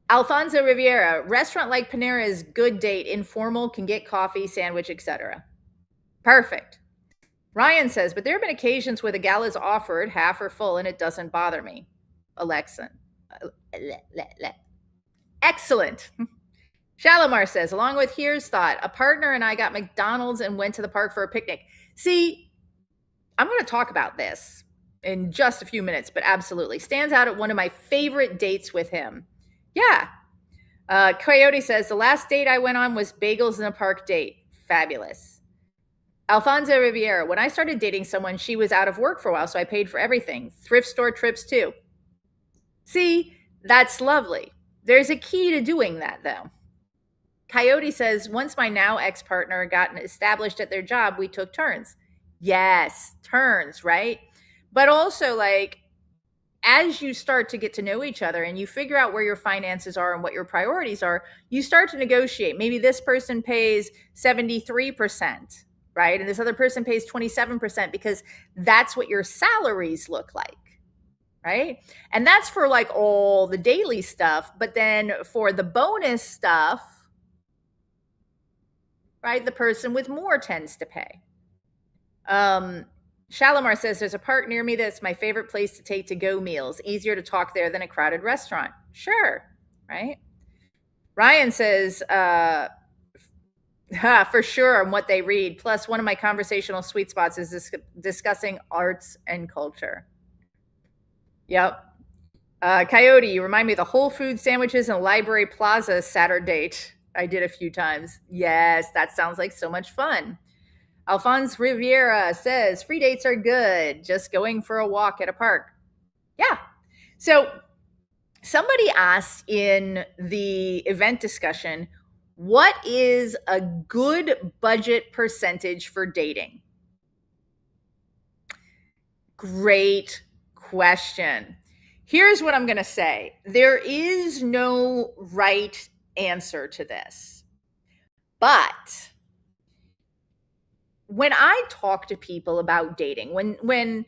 Alfonso Riviera, restaurant like Panera is good date, informal, can get coffee, sandwich, etc. Perfect. Ryan says, but there have been occasions where the gala's offered half or full and it doesn't bother me. Alexa. Excellent. Shalimar says, along with here's thought, a partner and I got McDonald's and went to the park for a picnic. See, I'm going to talk about this in just a few minutes, but absolutely. Stands out at one of my favorite dates with him. Yeah. Coyote says, the last date I went on was bagels in a park date. Fabulous. Alfonso Riviera, when I started dating someone, she was out of work for a while, so I paid for everything. Thrift store trips too. See, that's lovely. There's a key to doing that, though. Coyote says, once my now ex-partner got established at their job, we took turns. Yes, turns, right? But also, like, as you start to get to know each other and you figure out where your finances are and what your priorities are, you start to negotiate. Maybe this person pays 73%, right? And this other person pays 27%, because that's what your salaries look like, right? And that's for like all the daily stuff. But then for the bonus stuff, right, the person with more tends to pay. Shalimar says, there's a park near me that's my favorite place to take to-go meals. Easier to talk there than a crowded restaurant. Sure, right? Ryan says, for sure, on what they read. Plus, one of my conversational sweet spots is discussing arts and culture. Yep. Coyote, you remind me of the Whole Food sandwiches and Library Plaza Saturday date I did a few times. Yes, that sounds like so much fun. Alphonse Riviera says, free dates are good, just going for a walk at a park. Yeah. So somebody asked in the event discussion, what is a good budget percentage for dating? Great question. Here's what I'm going to say. There is no right answer to this. But when I talk to people about dating, when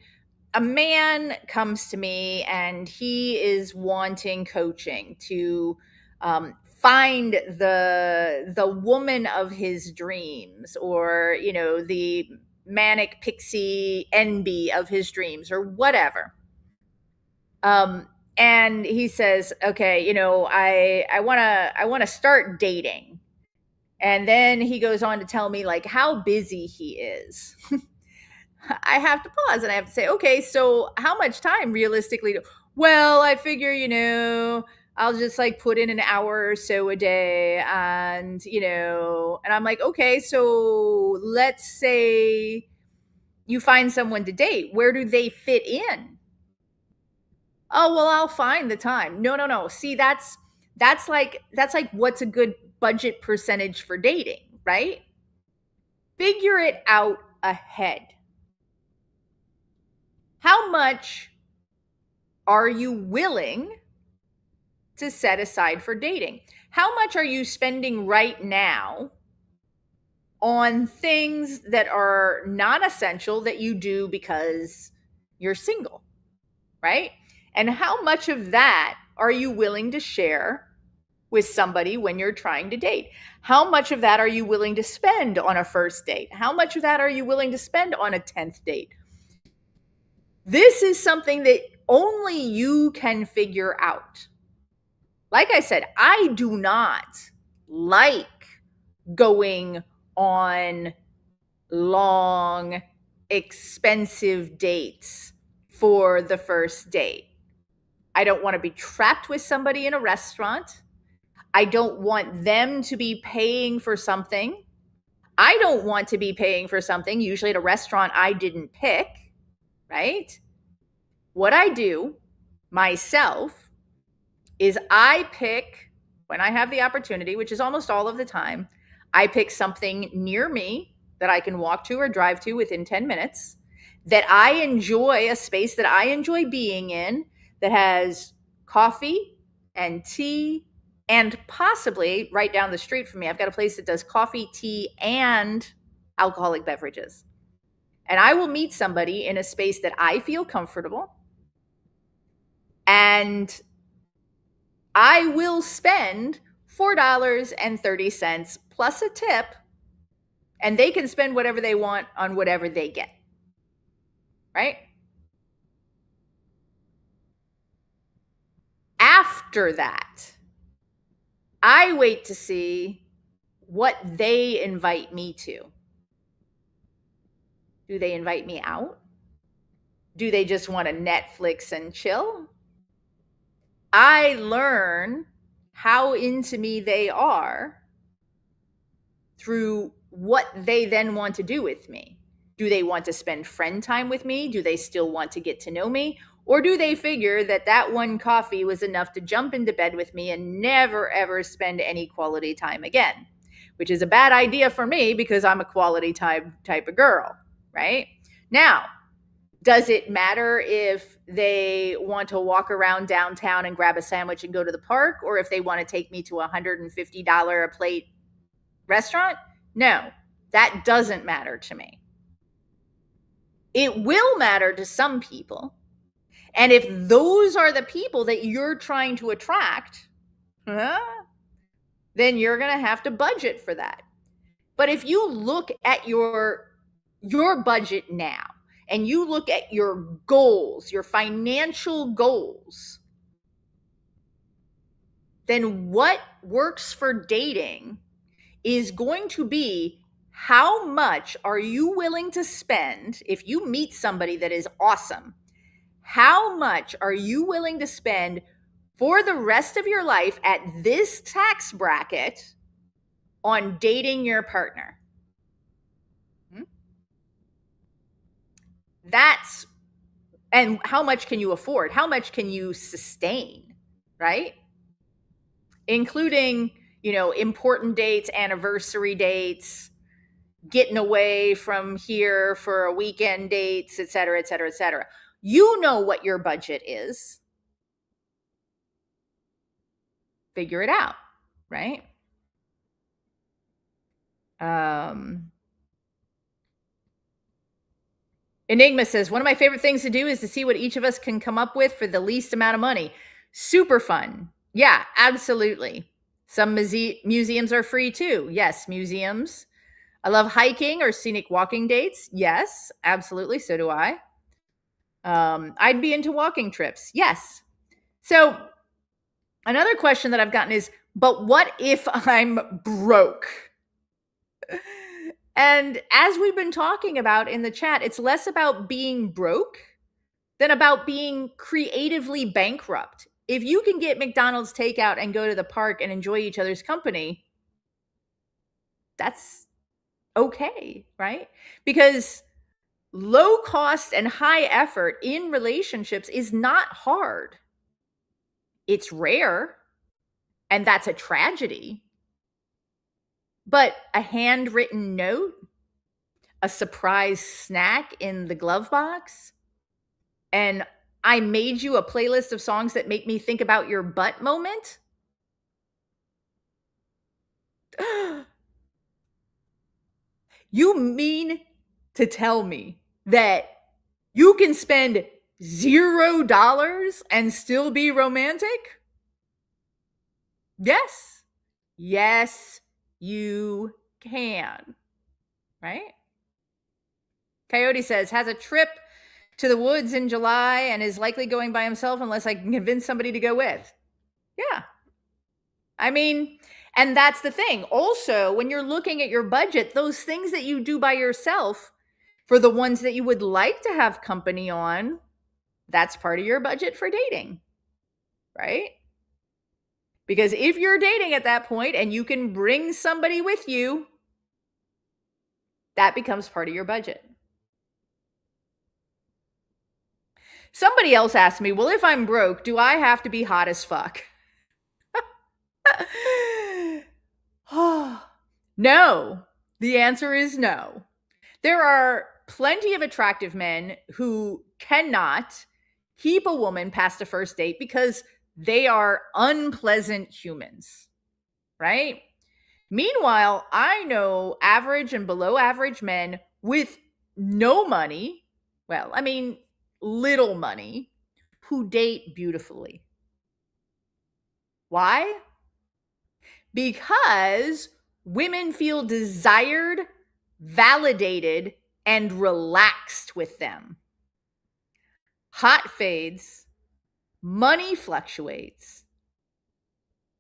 a man comes to me and he is wanting coaching to find the woman of his dreams, or the manic pixie NB of his dreams, or whatever, and he says, okay, I want to start dating. And then he goes on to tell me like how busy he is. I have to pause and I have to say, okay, so how much time realistically? Well, I figure, I'll just like put in an hour or so a day, and, and I'm like, okay, so let's say you find someone to date. Where do they fit in? Oh, well, I'll find the time. No. See, that's like what's a good budget percentage for dating, right? Figure it out ahead. How much are you willing to set aside for dating? How much are you spending right now on things that are not essential that you do because you're single, right? And how much of that are you willing to share with somebody when you're trying to date? How much of that are you willing to spend on a first date? How much of that are you willing to spend on a 10th date? This is something that only you can figure out. Like I said, I do not like going on long, expensive dates for the first date. I don't want to be trapped with somebody in a restaurant. I don't want them to be paying for something. I don't want to be paying for something, usually at a restaurant I didn't pick, right? What I do myself is I pick, when I have the opportunity, which is almost all of the time, I pick something near me that I can walk to or drive to within 10 minutes, that I enjoy, a space that I enjoy being in, that has coffee and tea, and possibly right down the street from me, I've got a place that does coffee, tea, and alcoholic beverages. And I will meet somebody in a space that I feel comfortable, and I will spend $4.30 plus a tip, and they can spend whatever they want on whatever they get, right? After that, I wait to see what they invite me to. Do they invite me out? Do they just want to Netflix and chill? I learn how into me they are through what they then want to do with me. Do they want to spend friend time with me? Do they still want to get to know me? Or do they figure that that one coffee was enough to jump into bed with me and never, ever spend any quality time again? Which is a bad idea for me because I'm a quality time type of girl, right? Now, does it matter if they want to walk around downtown and grab a sandwich and go to the park, or if they want to take me to a $150 a plate restaurant? No, that doesn't matter to me. It will matter to some people. And if those are the people that you're trying to attract, then you're going to have to budget for that. But if you look at your budget now, and you look at your goals, your financial goals, then what works for dating is going to be, how much are you willing to spend if you meet somebody that is awesome? How much are you willing to spend for the rest of your life at this tax bracket on dating your partner? And how much can you afford? How much can you sustain, right? Including, important dates, anniversary dates, getting away from here for a weekend dates, et cetera, et cetera, et cetera. You know what your budget is. Figure it out, right? Enigma says, one of my favorite things to do is to see what each of us can come up with for the least amount of money. Super fun. Yeah, absolutely. Some museums are free too. Yes, museums. I love hiking or scenic walking dates. Yes, absolutely. So do I. I'd be into walking trips. Yes. So another question that I've gotten is, but what if I'm broke? And as we've been talking about in the chat, it's less about being broke than about being creatively bankrupt. If you can get McDonald's takeout and go to the park and enjoy each other's company, that's okay, right? Because low cost and high effort in relationships is not hard. It's rare, and that's a tragedy. But a handwritten note, a surprise snack in the glove box, and I made you a playlist of songs that make me think about your butt moment. You mean to tell me that you can spend $0 and still be romantic? Yes. Yes, you can. Right? Coyote says, has a trip to the woods in July and is likely going by himself unless I can convince somebody to go with. Yeah. I mean, and that's the thing. Also, when you're looking at your budget, those things that you do by yourself, for the ones that you would like to have company on, that's part of your budget for dating, right? Because if you're dating at that point and you can bring somebody with you, that becomes part of your budget. Somebody else asked me, well, if I'm broke, do I have to be hot as fuck? No. The answer is no. There are plenty of attractive men who cannot keep a woman past a first date because they are unpleasant humans, right? Meanwhile, I know average and below average men with no money, well, I mean, little money, who date beautifully. Why? Because women feel desired, validated, and relaxed with them. Hot fades, money fluctuates,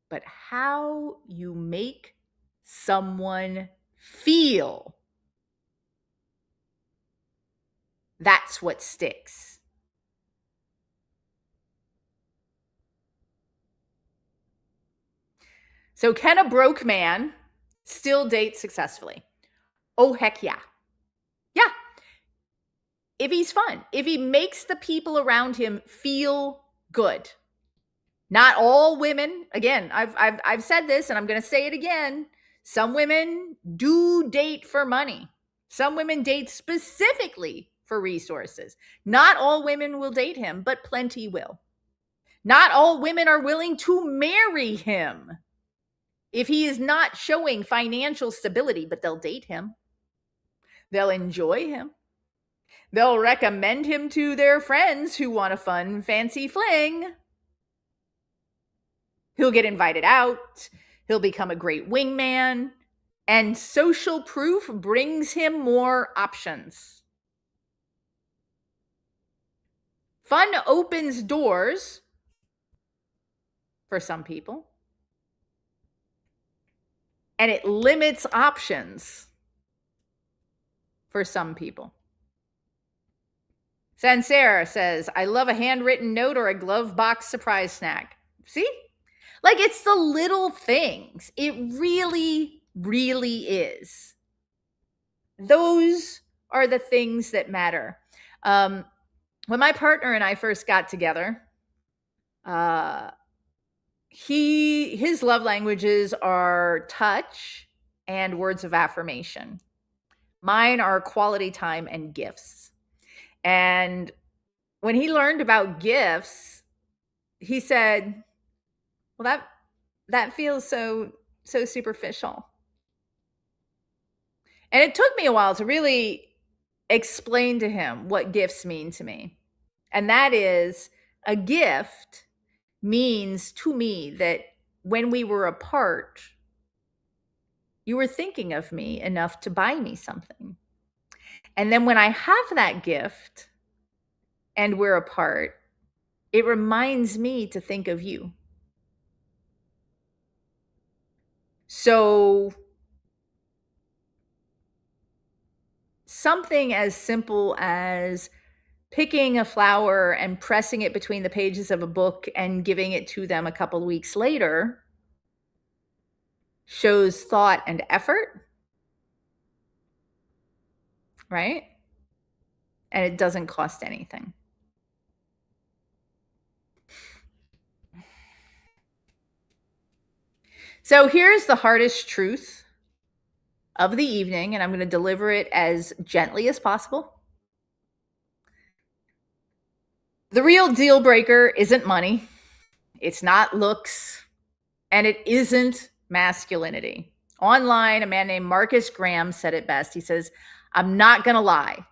but how you make someone feel, that's what sticks. So, can a broke man still date successfully? Oh, heck yeah. Yeah. If he's fun, if he makes the people around him feel good. Not all women, again, I've said this and I'm going to say it again. Some women do date for money. Some women date specifically for resources. Not all women will date him, but plenty will. Not all women are willing to marry him if he is not showing financial stability, but they'll date him. They'll enjoy him. They'll recommend him to their friends who want a fun, fancy fling. He'll get invited out. He'll become a great wingman. And social proof brings him more options. Fun opens doors for some people. And it limits options for some people. Sansera says, I love a handwritten note or a glove box surprise snack. See? Like, it's the little things. It really, really is. Those are the things that matter. When my partner and I first got together, his love languages are touch and words of affirmation. Mine are quality time and gifts. And when he learned about gifts, he said, well, that feels so superficial. And it took me a while to really explain to him what gifts mean to me. And that is, a gift means to me that when we were apart, you were thinking of me enough to buy me something. And then when I have that gift and we're apart, it reminds me to think of you. So something as simple as picking a flower and pressing it between the pages of a book and giving it to them a couple weeks later shows thought and effort, right? And it doesn't cost anything. So here's the hardest truth of the evening, and I'm going to deliver it as gently as possible. The real deal breaker isn't money. It's not looks, and it isn't masculinity. Online, a man named Marcus Graham said it best. He says, I'm not going to lie.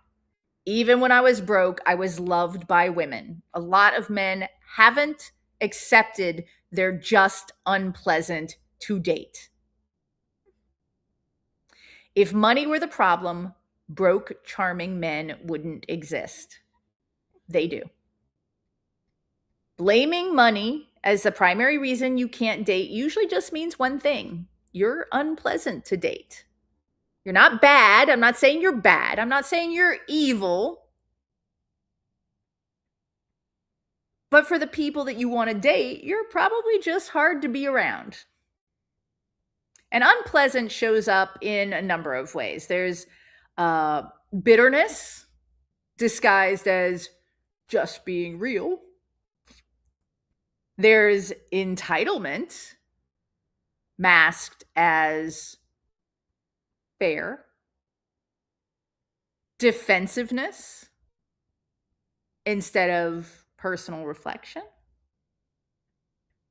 Even when I was broke, I was loved by women. A lot of men haven't accepted They're just unpleasant to date. If money were the problem, broke, charming men wouldn't exist. They do. Blaming money as the primary reason you can't date usually just means one thing: you're unpleasant to date. You're not bad. I'm not saying you're bad. I'm not saying you're evil. But for the people that you want to date, you're probably just hard to be around. And unpleasant shows up in a number of ways. There's bitterness disguised as just being real. There's entitlement masked as fair. Defensiveness instead of personal reflection.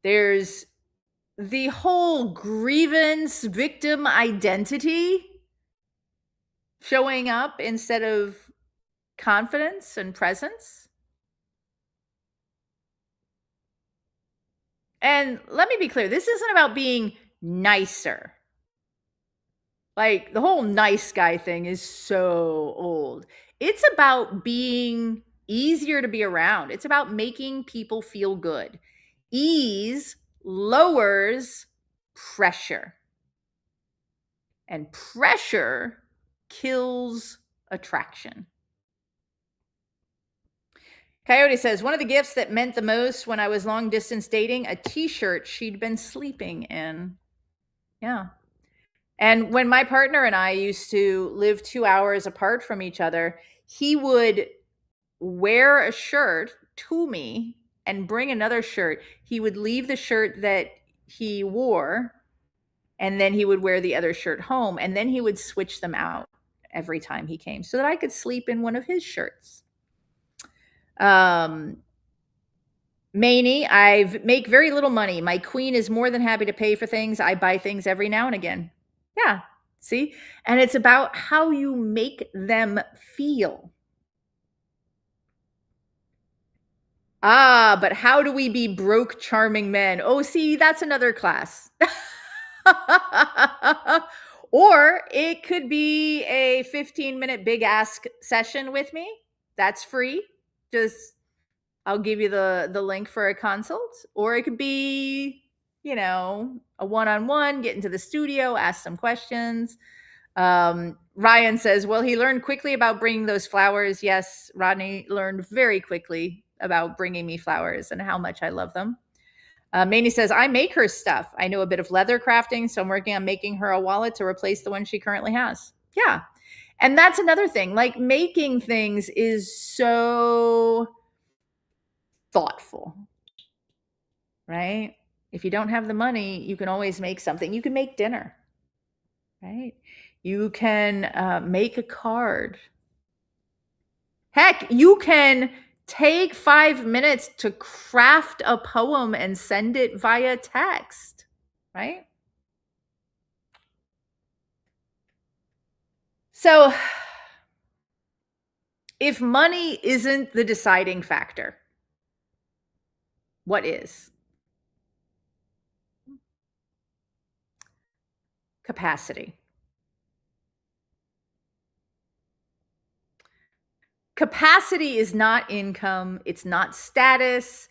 There's the whole grievance victim identity showing up instead of confidence and presence. And let me be clear, this isn't about being nicer. Like, the whole nice guy thing is so old. It's about being easier to be around. It's about making people feel good. Ease lowers pressure. And pressure kills attraction. Coyote says, one of the gifts that meant the most when I was long distance dating, a t-shirt she'd been sleeping in. Yeah. And when my partner and I used to live 2 hours apart from each other, he would wear a shirt to me and bring another shirt. He would leave the shirt that he wore, and then he would wear the other shirt home, and then he would switch them out every time he came so that I could sleep in one of his shirts. Maney, I make very little money. My queen is more than happy to pay for things. I buy things every now and again. Yeah, see? And it's about how you make them feel. But how do we be broke, charming men? Oh, see, that's another class. Or it could be a 15-minute big ask session with me. That's free. Just, I'll give you the link for a consult. Or it could be, a one-on-one, get into the studio, ask some questions. Ryan says, well, he learned quickly about bringing those flowers. Yes, Rodney learned very quickly about bringing me flowers and how much I love them. Maney says, I make her stuff. I know a bit of leather crafting, so I'm working on making her a wallet to replace the one she currently has. Yeah. And that's another thing. Like, making things is so thoughtful, right? If you don't have the money, you can always make something. You can make dinner, right? You can make a card. Heck, you can take 5 minutes to craft a poem and send it via text, right? So, if money isn't the deciding factor, what is? Capacity. Capacity is not income. It's not status.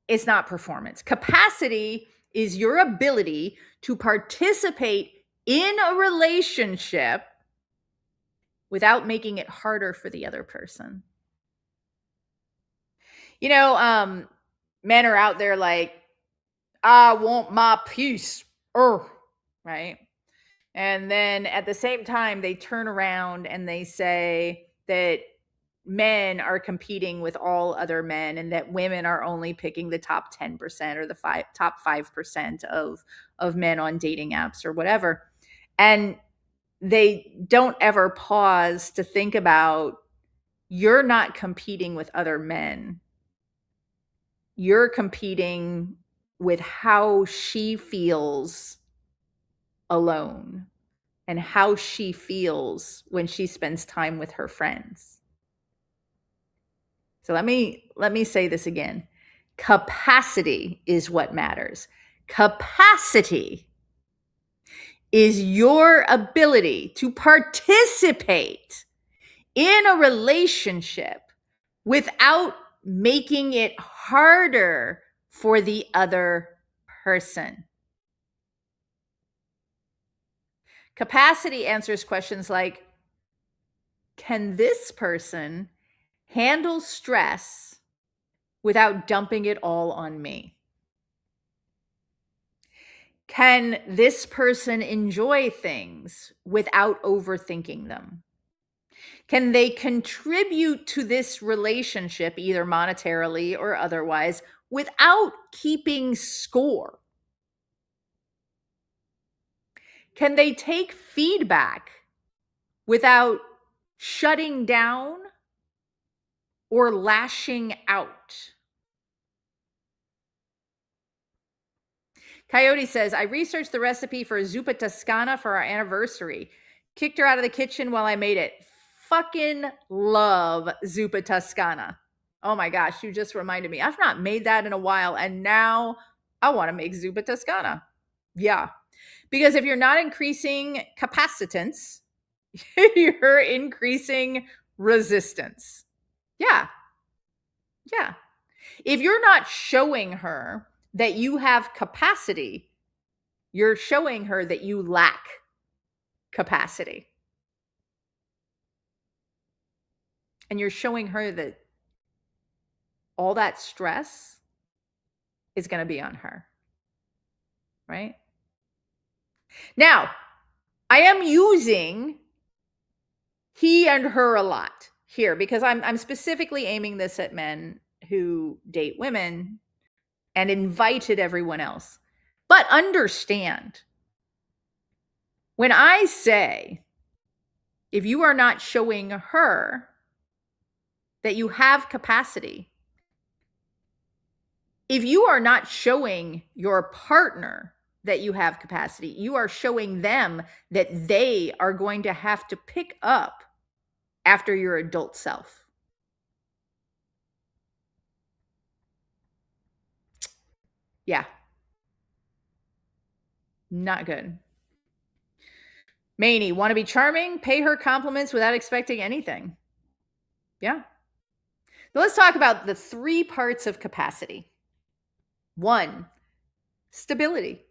It's not performance. Capacity is your ability to participate in a relationship without making it harder for the other person. Men are out there like, I want my piece, right? And then at the same time, they turn around and they say that men are competing with all other men and that women are only picking the top 10% or the top 5% of men on dating apps or whatever. And they don't ever pause to think about, you're not competing with other men. You're competing with how she feels alone and how she feels when she spends time with her friends. So let me say this again. Capacity is what matters. Capacity is your ability to participate in a relationship without making it harder for the other person. Capacity answers questions like, can this person handle stress without dumping it all on me? Can this person enjoy things without overthinking them? Can they contribute to this relationship, either monetarily or otherwise, without keeping score? Can they take feedback without shutting down or lashing out? Coyote says, I researched the recipe for zuppa toscana for our anniversary. Kicked her out of the kitchen while I made it. Fucking love zuppa toscana. Oh my gosh, you just reminded me. I've not made that in a while, and now I want to make zuppa toscana. Yeah. Because if you're not increasing capacitance, you're increasing resistance. Yeah. Yeah. If you're not showing her that you have capacity, you're showing her that you lack capacity. And you're showing her that all that stress is going to be on her. Right? Now, I am using he and her a lot here because I'm specifically aiming this at men who date women and invited everyone else. But understand, when I say, if you are not showing her that you have capacity, if you are not showing your partner that you have capacity, you are showing them that they are going to have to pick up after your adult self. Yeah. Not good. Maney, want to be charming? Pay her compliments without expecting anything. Yeah. So let's talk about the 3 parts of capacity. 1, stability.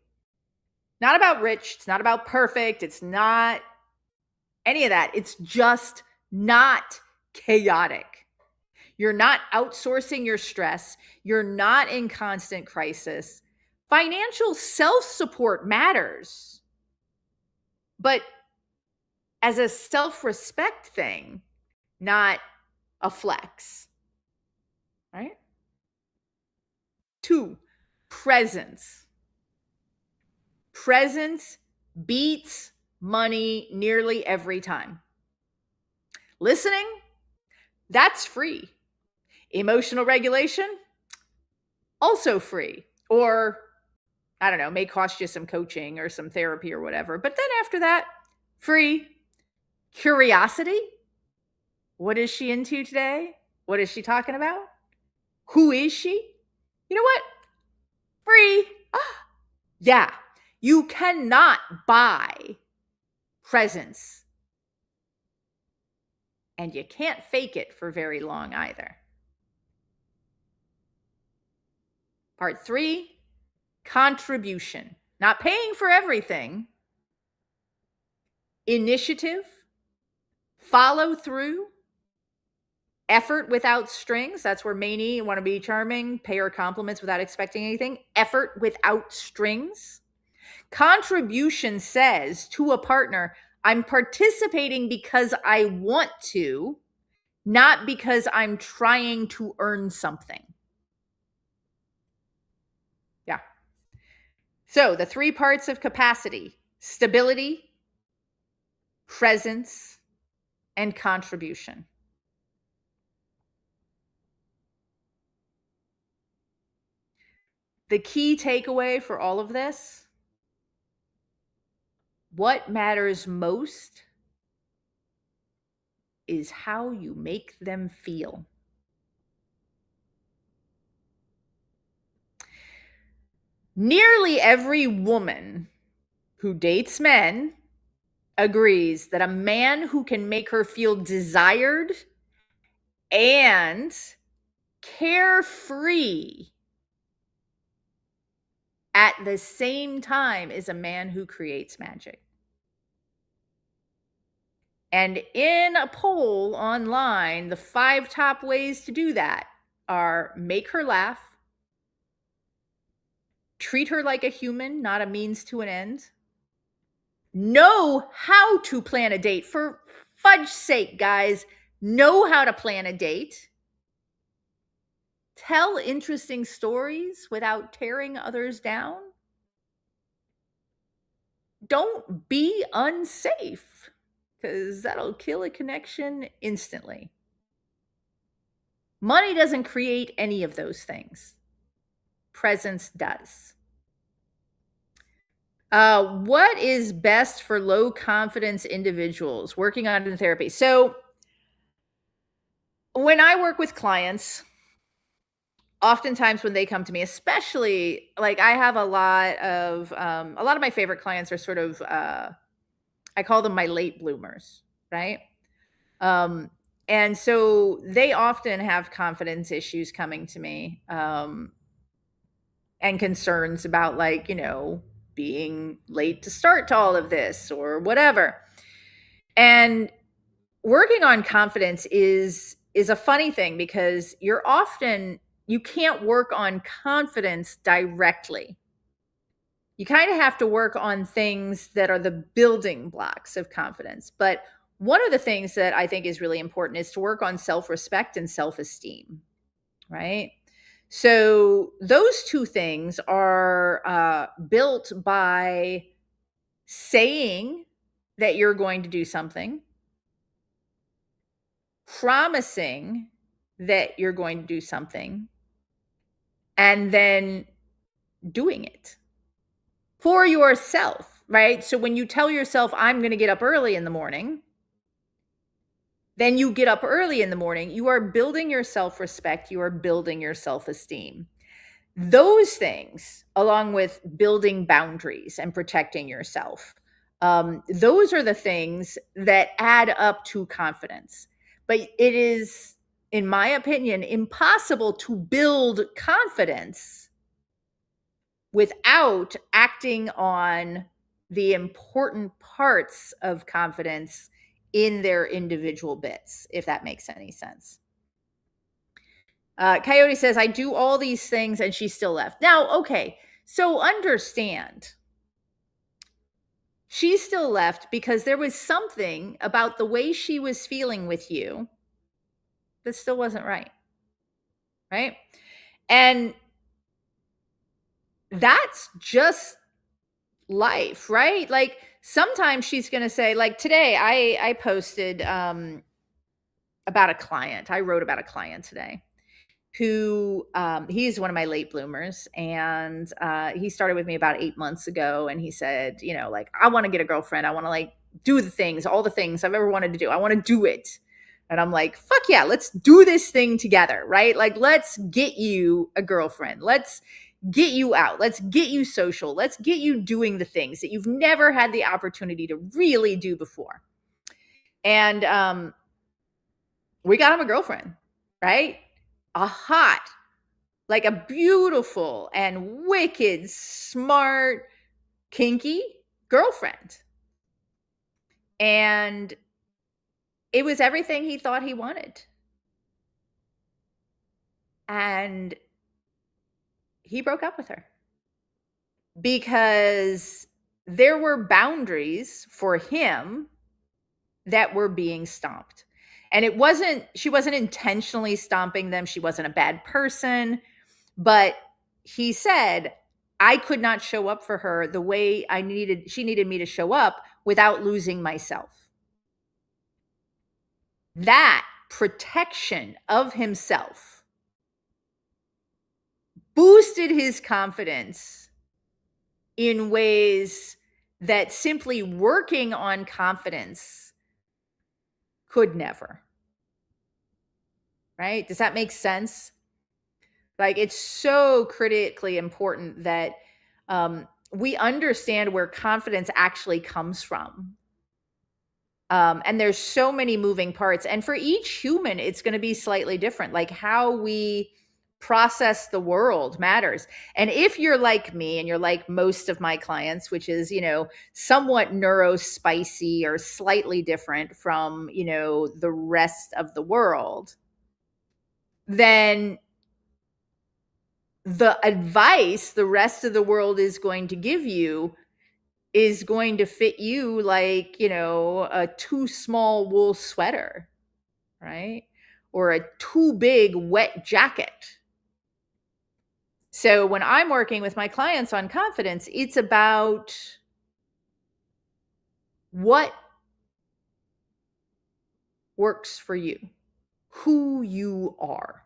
Not about rich. It's not about perfect. It's not any of that. It's just not chaotic. You're not outsourcing your stress. You're not in constant crisis. Financial self-support matters, but as a self-respect thing, not a flex. Right? 2, presence. Presence beats money nearly every time. Listening, that's free. Emotional regulation, also free. Or, I don't know, may cost you some coaching or some therapy or whatever. But then after that, free. Curiosity, what is she into today? What is she talking about? Who is she? You know what? Free. Ah, yeah. You cannot buy presence. And you can't fake it for very long either. Part 3, contribution. Not paying for everything. Initiative, follow through, effort without strings. That's where Maney, want to be charming, pay her compliments without expecting anything. Effort without strings. Contribution says to a partner, I'm participating because I want to, not because I'm trying to earn something. Yeah. So the 3 parts of capacity: stability, presence, and contribution. The key takeaway for all of this: what matters most is how you make them feel. Nearly every woman who dates men agrees that a man who can make her feel desired and carefree at the same time is a man who creates magic. And in a poll online, the 5 top ways to do that are: make her laugh, treat her like a human, not a means to an end, know how to plan a date. For fudge's sake, guys, know how to plan a date. Tell interesting stories without tearing others down. Don't be unsafe, because that'll kill a connection instantly. Money doesn't create any of those things. Presence does. What is best for low confidence individuals working on in therapy? So, when I work with clients, oftentimes when they come to me, especially like I have a lot of my favorite clients are sort of I call them my late bloomers, right? Um, and so they often have confidence issues coming to me, and concerns about, like, being late to start to all of this or whatever. And working on confidence is a funny thing, because you can't work on confidence directly. You kind of have to work on things that are the building blocks of confidence. But one of the things that I think is really important is to work on self-respect and self-esteem, right? So those two things are built by saying that you're going to do something, promising that you're going to do something, and then doing it for yourself, right? So when you tell yourself, I'm going to get up early in the morning, then you get up early in the morning, you are building your self-respect, you are building your self-esteem. Those things, along with building boundaries and protecting yourself, those are the things that add up to confidence. But it is, in my opinion, impossible to build confidence without acting on the important parts of confidence in their individual bits, if that makes any sense. Coyote says, I do all these things and she still left. Now, okay, so understand. She still left because there was something about the way she was feeling with you that still wasn't right. Right? And that's just life, right? Like sometimes she's going to say, like today I posted about a client. I wrote about a client today who he's one of my late bloomers, and he started with me about 8 months ago, and he said, like, I want to get a girlfriend. I want to like do all the things I've ever wanted to do. I want to do it. And I'm like, fuck yeah, let's do this thing together, right? Like, let's get you a girlfriend. Let's get you out. Let's get you social. Let's get you doing the things that you've never had the opportunity to really do before. And we got him a girlfriend, right? A hot, like a beautiful and wicked, smart, kinky girlfriend. And it was everything he thought he wanted. And he broke up with her because there were boundaries for him that were being stomped. And she wasn't intentionally stomping them. She wasn't a bad person. But he said, I could not show up for her the way she needed me to show up without losing myself. That protection of himself boosted his confidence in ways that simply working on confidence could never. Right? Does that make sense? Like, it's so critically important that We understand where confidence actually comes from. And there's so many moving parts. And for each human, it's going to be slightly different. Like how we process the world matters. And if you're like me and you're like most of my clients, which is, somewhat neurospicy or slightly different from, the rest of the world, then the advice the rest of the world is going to give you is going to fit you like, a too small wool sweater, right? Or a too big wet jacket. So when I'm working with my clients on confidence, it's about what works for you, who you are,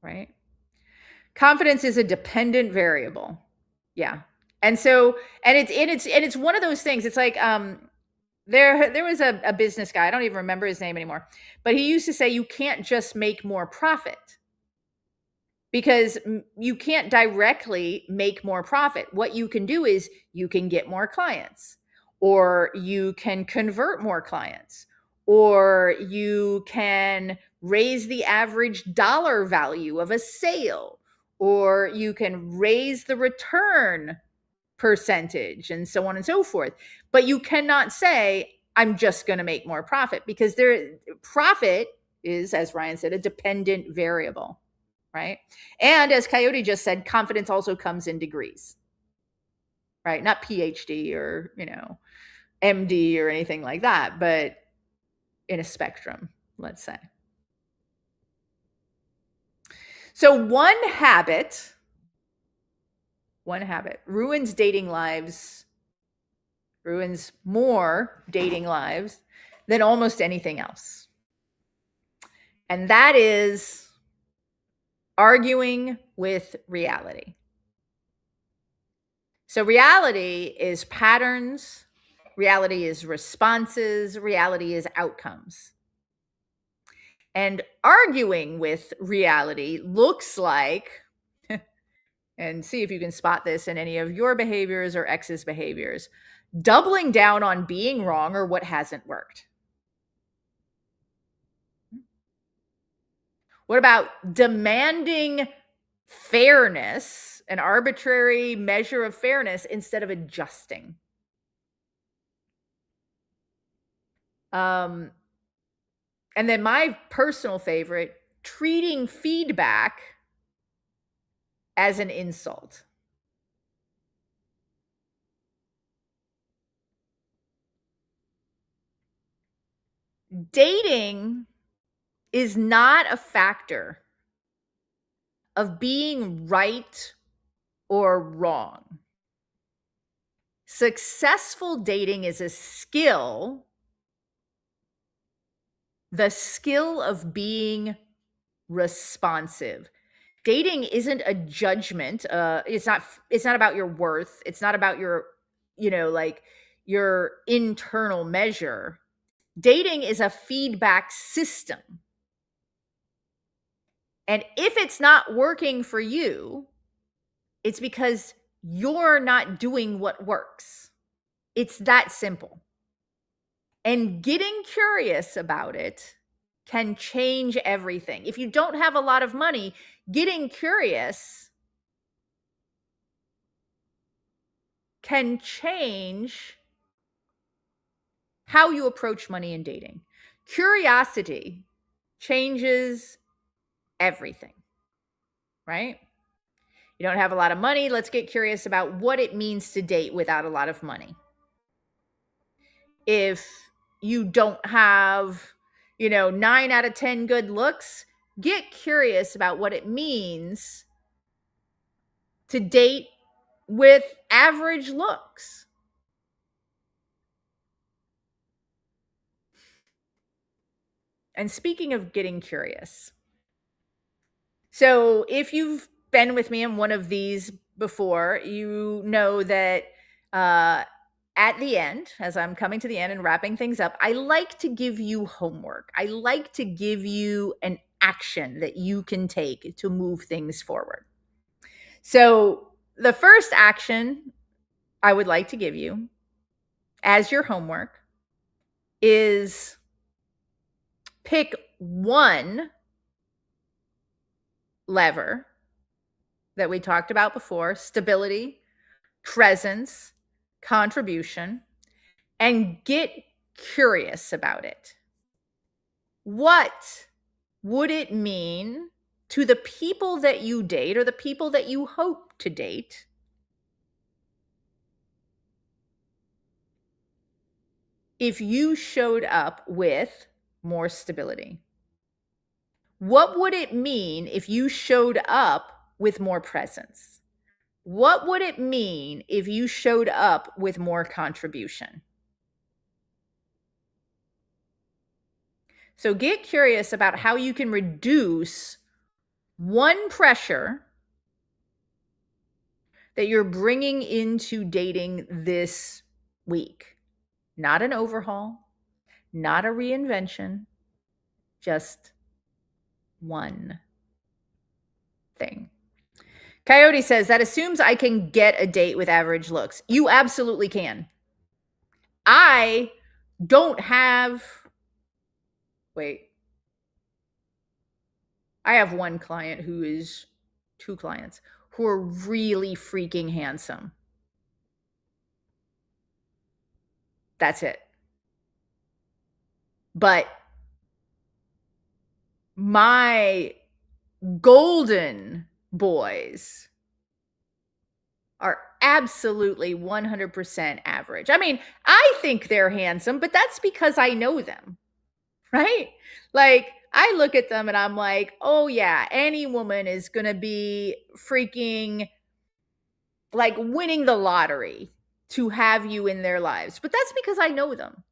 right? Confidence is a dependent variable. Yeah. And so, and it's one of those things. It's like, there was a business guy. I don't even remember his name anymore, but he used to say, you can't just make more profit, because you can't directly make more profit. What you can do is you can get more clients, or you can convert more clients, or you can raise the average dollar value of a sale, or you can raise the return percentage, and so on and so forth. But you cannot say, I'm just going to make more profit, because profit is, as Ryan said, a dependent variable. Right. And as Coyote just said, confidence also comes in degrees, right? Not PhD or, MD or anything like that, but in a spectrum, let's say. So one habit ruins more dating lives than almost anything else. And that is arguing with reality. So reality is patterns, reality is responses, reality is outcomes. And arguing with reality looks like, and see if you can spot this in any of your behaviors or ex's behaviors, doubling down on being wrong or what hasn't worked. What about demanding fairness, an arbitrary measure of fairness, instead of adjusting? And then my personal favorite, treating feedback as an insult. Dating is not a factor of being right or wrong. Successful dating is a skill, the skill of being responsive. Dating isn't a judgment. It's not about your worth. It's not about your, like your internal measure. Dating is a feedback system. And if it's not working for you, it's because you're not doing what works. It's that simple. And getting curious about it can change everything. If you don't have a lot of money, getting curious can change how you approach money and dating. Curiosity changes everything, right? You don't have a lot of money. Let's get curious about what it means to date without a lot of money. If you don't have, 9 out of 10 good looks, get curious about what it means to date with average looks. And speaking of getting curious, so if you've been with me in one of these before, you know that at the end, as I'm coming to the end and wrapping things up, I like to give you homework. I like to give you an action that you can take to move things forward. So the first action I would like to give you as your homework is pick one lever that we talked about before: stability, presence, contribution, and get curious about it. What would it mean to the people that you date or the people that you hope to date if you showed up with more stability? What would it mean if you showed up with more presence? What would it mean if you showed up with more contribution? So get curious about how you can reduce one pressure that you're bringing into dating this week. Not an overhaul, not a reinvention, just one thing. Coyote says that assumes I can get a date with average looks. You absolutely can. I don't have, wait, I have one client who is, two clients who are really freaking handsome. That's it. But my golden boys are absolutely 100% average. I mean, I think they're handsome, but that's because I know them, right? Like, I look at them and I'm like, oh, yeah, any woman is going to be freaking like winning the lottery to have you in their lives. But that's because I know them.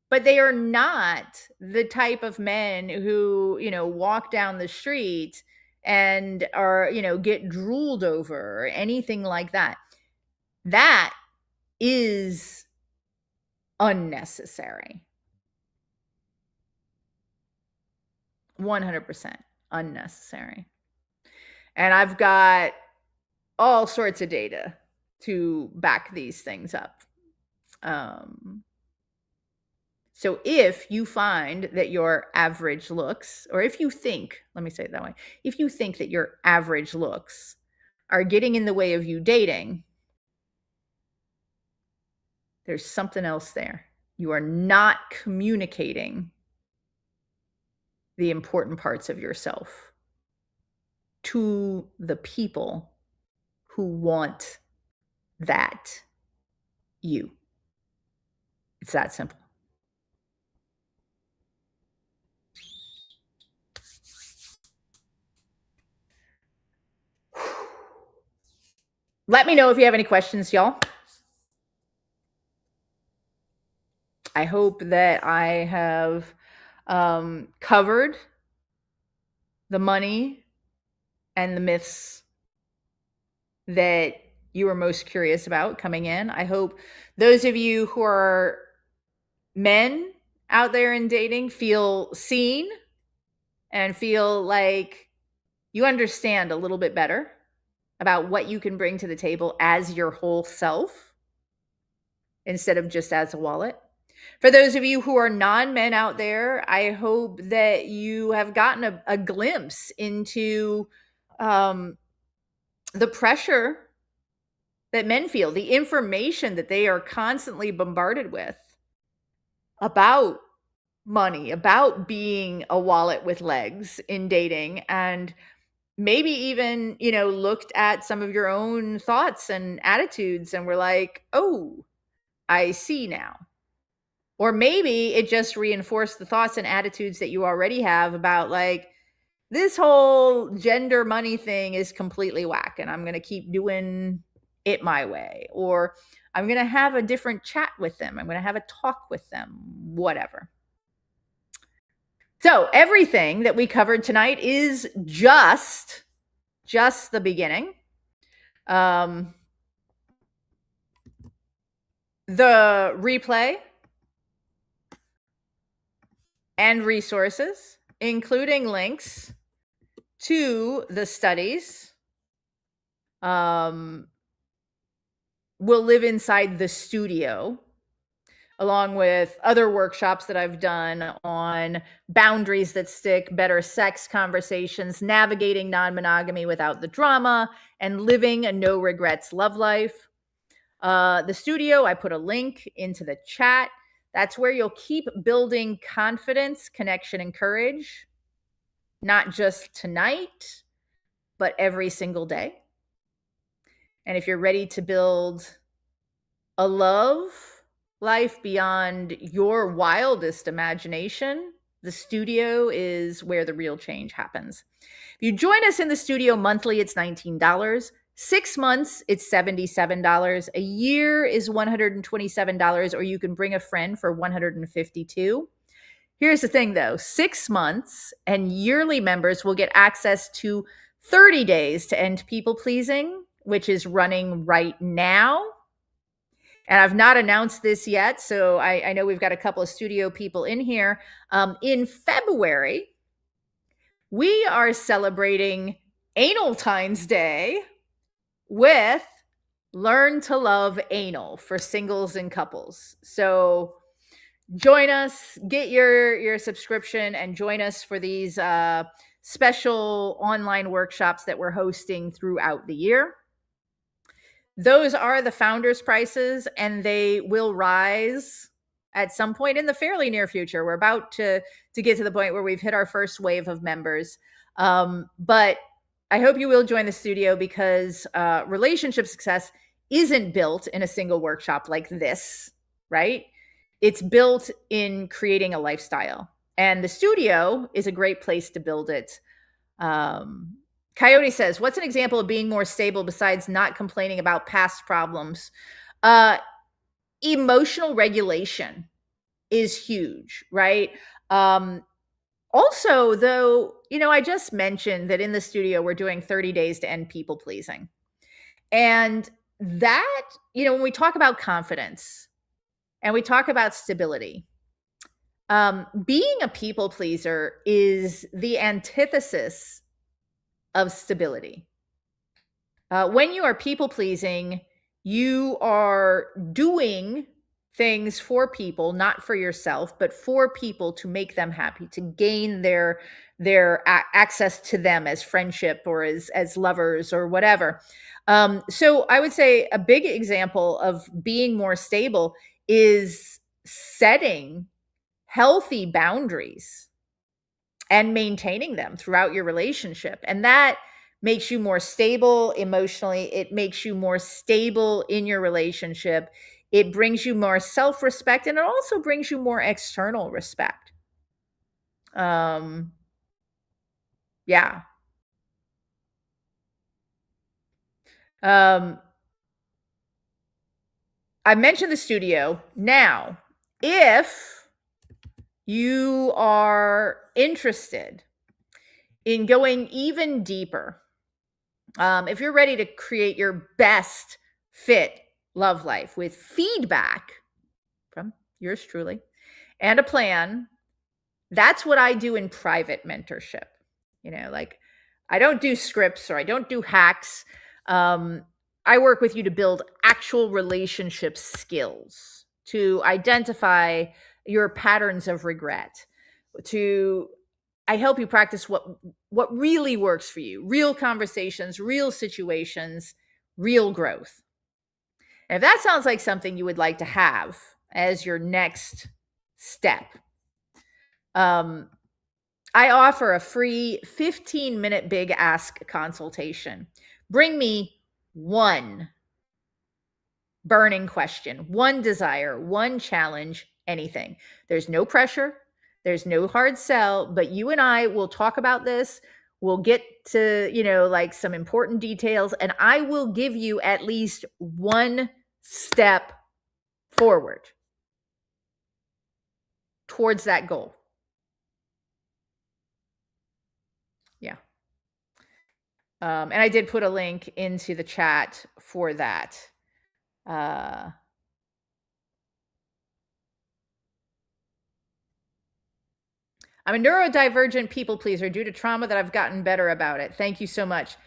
But they are not the type of men who, walk down the street and are, get drooled over or anything like that. That is unnecessary. 100% unnecessary. And I've got all sorts of data to back these things up. So if you find that your average looks, or if you think, let me say it that way, if you think that your average looks are getting in the way of you dating, there's something else there. You are not communicating the important parts of yourself to the people who want that you. It's that simple. Let me know if you have any questions, y'all. I hope that I have covered the money and the myths that you were most curious about coming in. I hope those of you who are men out there in dating feel seen and feel like you understand a little bit better about what you can bring to the table as your whole self instead of just as a wallet. For those of you who are non-men out there, I hope that you have gotten a glimpse into the pressure that men feel, the information that they are constantly bombarded with about money, about being a wallet with legs in dating, and maybe even, looked at some of your own thoughts and attitudes and were like, oh, I see now. Or maybe it just reinforced the thoughts and attitudes that you already have about like, this whole gender money thing is completely whack and I'm going to keep doing it my way. Or I'm going to have a different chat with them. I'm going to have a talk with them, whatever. So everything that we covered tonight is just the beginning. The replay and resources, including links to the studies um, will live inside the studio, along with other workshops that I've done on boundaries that stick, better sex conversations, navigating non monogamy without the drama, and living a no regrets love life. The studio, I put a link into the chat. That's where you'll keep building confidence, connection, and courage, not just tonight, but every single day. And if you're ready to build a love life beyond your wildest imagination, the studio is where the real change happens. If you join us in the studio monthly, it's $19. 6 months, it's $77. A year is $127, or you can bring a friend for $152. Here's the thing though, 6 months and yearly members will get access to 30 days to end people pleasing, which is running right now. And I've not announced this yet, so I know we've got a couple of studio people in here. In February, we are celebrating Analtine's Day with Learn to Love Anal for singles and couples. So join us, get your subscription, and join us for these special online workshops that we're hosting throughout the year. Those are the founders' prices, and they will rise at some point in the fairly near future. We're about to get to the point where we've hit our first wave of members. But I hope you will join the studio, because relationship success isn't built in a single workshop like this, right? It's built in creating a lifestyle. And the studio is a great place to build it. Coyote says, what's an example of being more stable besides not complaining about past problems? Emotional regulation is huge, right? Also, though, I just mentioned that in the studio, we're doing 30 days to end people pleasing. And that, when we talk about confidence and we talk about stability, being a people pleaser is the antithesis of stability. When you are people pleasing, you are doing things for people, not for yourself, but for people, to make them happy, to gain their access to them as friendship or as lovers or whatever. So I would say a big example of being more stable is setting healthy boundaries and maintaining them throughout your relationship. And that makes you more stable emotionally. It makes you more stable in your relationship. It brings you more self-respect, and it also brings you more external respect. Yeah. I mentioned the studio. Now, if you are interested in going even deeper, if you're ready to create your best fit love life with feedback from yours truly and a plan, that's what I do in private mentorship. Like, I don't do scripts or I don't do hacks. I work with you to build actual relationship skills, to identify your patterns of regret, I help you practice what really works for you, real conversations, real situations, real growth. And if that sounds like something you would like to have as your next step, I offer a free 15-minute Big Ask consultation. Bring me one burning question, one desire, one challenge, anything. There's no pressure. There's no hard sell, but you and I will talk about this. We'll get to, like some important details, and I will give you at least one step forward towards that goal. Yeah. And I did put a link into the chat for that. I'm a neurodivergent people pleaser due to trauma that I've gotten better about it. Thank you so much.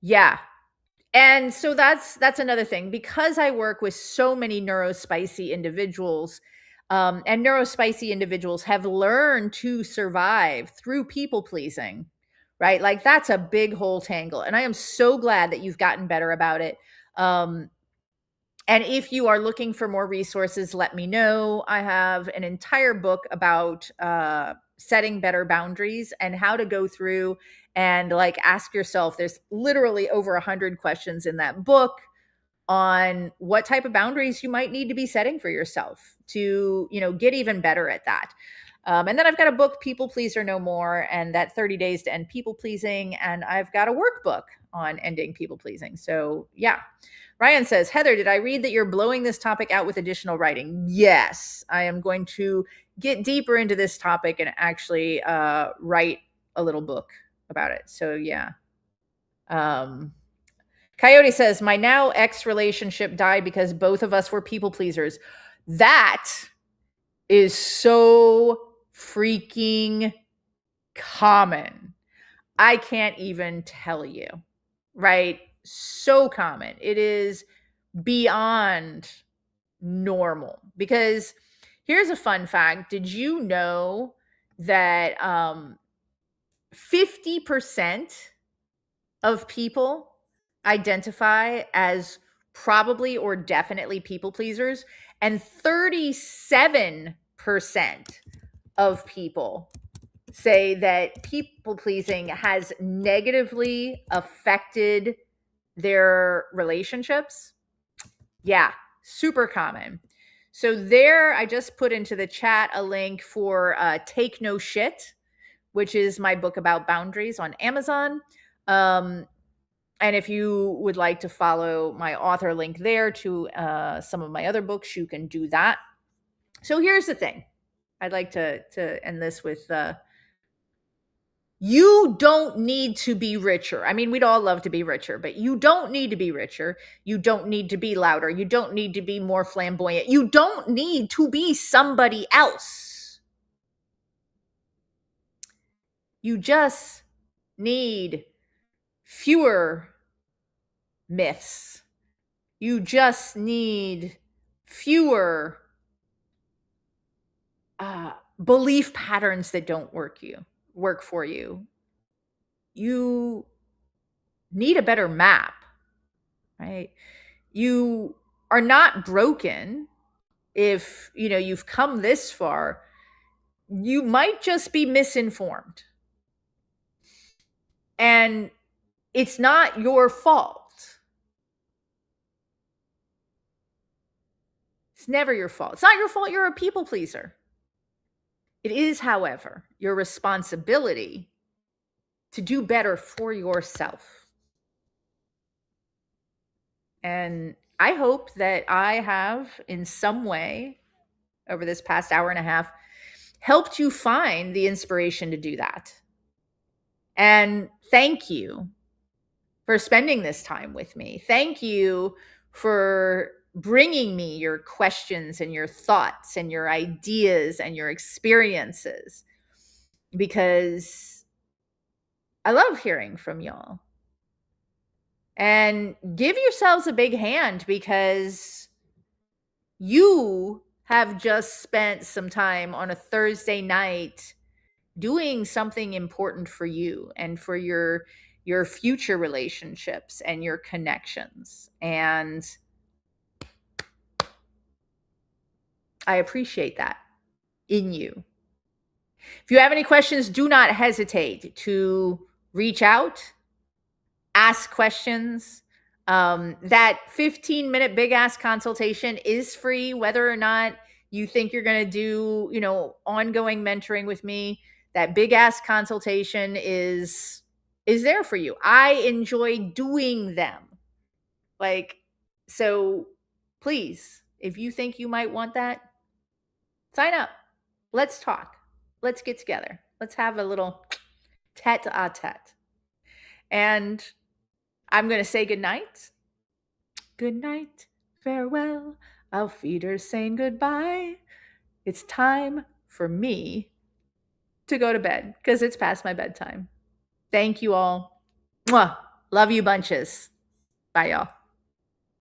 Yeah. And so that's another thing, because I work with so many neurospicy individuals, and neurospicy individuals have learned to survive through people pleasing, right? Like that's a big whole tangle, and I am so glad that you've gotten better about it. Um, and if you are looking for more resources, let me know. I have an entire book about setting better boundaries and how to go through and like ask yourself. There's literally over 100 questions in that book on what type of boundaries you might need to be setting for yourself to, get even better at that. And then I've got a book, People Pleaser No More, and that 30 days to end people pleasing. And I've got a workbook on ending people pleasing. So yeah. Ryan says, Heather, did I read that you're blowing this topic out with additional writing? Yes, I am going to get deeper into this topic and actually write a little book about it. So yeah. Coyote says, my now ex relationship died because both of us were people pleasers. That is so freaking common. I can't even tell you, right? So common. It is beyond normal, because here's a fun fact. Did you know that 50% of people identify as probably or definitely people pleasers, and 37% of people say that people pleasing has negatively affected their relationships? Yeah, super common. So there, I just put into the chat a link for Take No Shit, which is my book about boundaries on Amazon. And if you would like to follow my author link there to some of my other books, you can do that. So here's the thing. I'd like to end this with you don't need to be richer. I mean, we'd all love to be richer, but you don't need to be richer. You don't need to be louder. You don't need to be more flamboyant. You don't need to be somebody else. You just need fewer myths. You just need fewer belief patterns that don't work for you. You need a better map, right? You are not broken if you've come this far. You might just be misinformed, and it's not your fault. It's never your fault. It's not your fault you're a people pleaser. It is, however, your responsibility to do better for yourself. And I hope that I have, in some way, over this past hour and a half, helped you find the inspiration to do that. And thank you for spending this time with me. Thank you for bringing me your questions and your thoughts and your ideas and your experiences, because I love hearing from y'all. And give yourselves a big hand, because you have just spent some time on a Thursday night doing something important for you and for your future relationships and your connections. And I appreciate that in you. If you have any questions, do not hesitate to reach out, ask questions. That 15-minute big ass consultation is free, whether or not you think you're going to do, ongoing mentoring with me. That big ass consultation is there for you. I enjoy doing them. So please, if you think you might want that, sign up. Let's talk. Let's get together. Let's have a little tete-a-tete. And I'm going to say good night. Good night. Farewell. Auf Wiedersehen. Goodbye. It's time for me to go to bed because it's past my bedtime. Thank you all. Mwah. Love you bunches. Bye, y'all.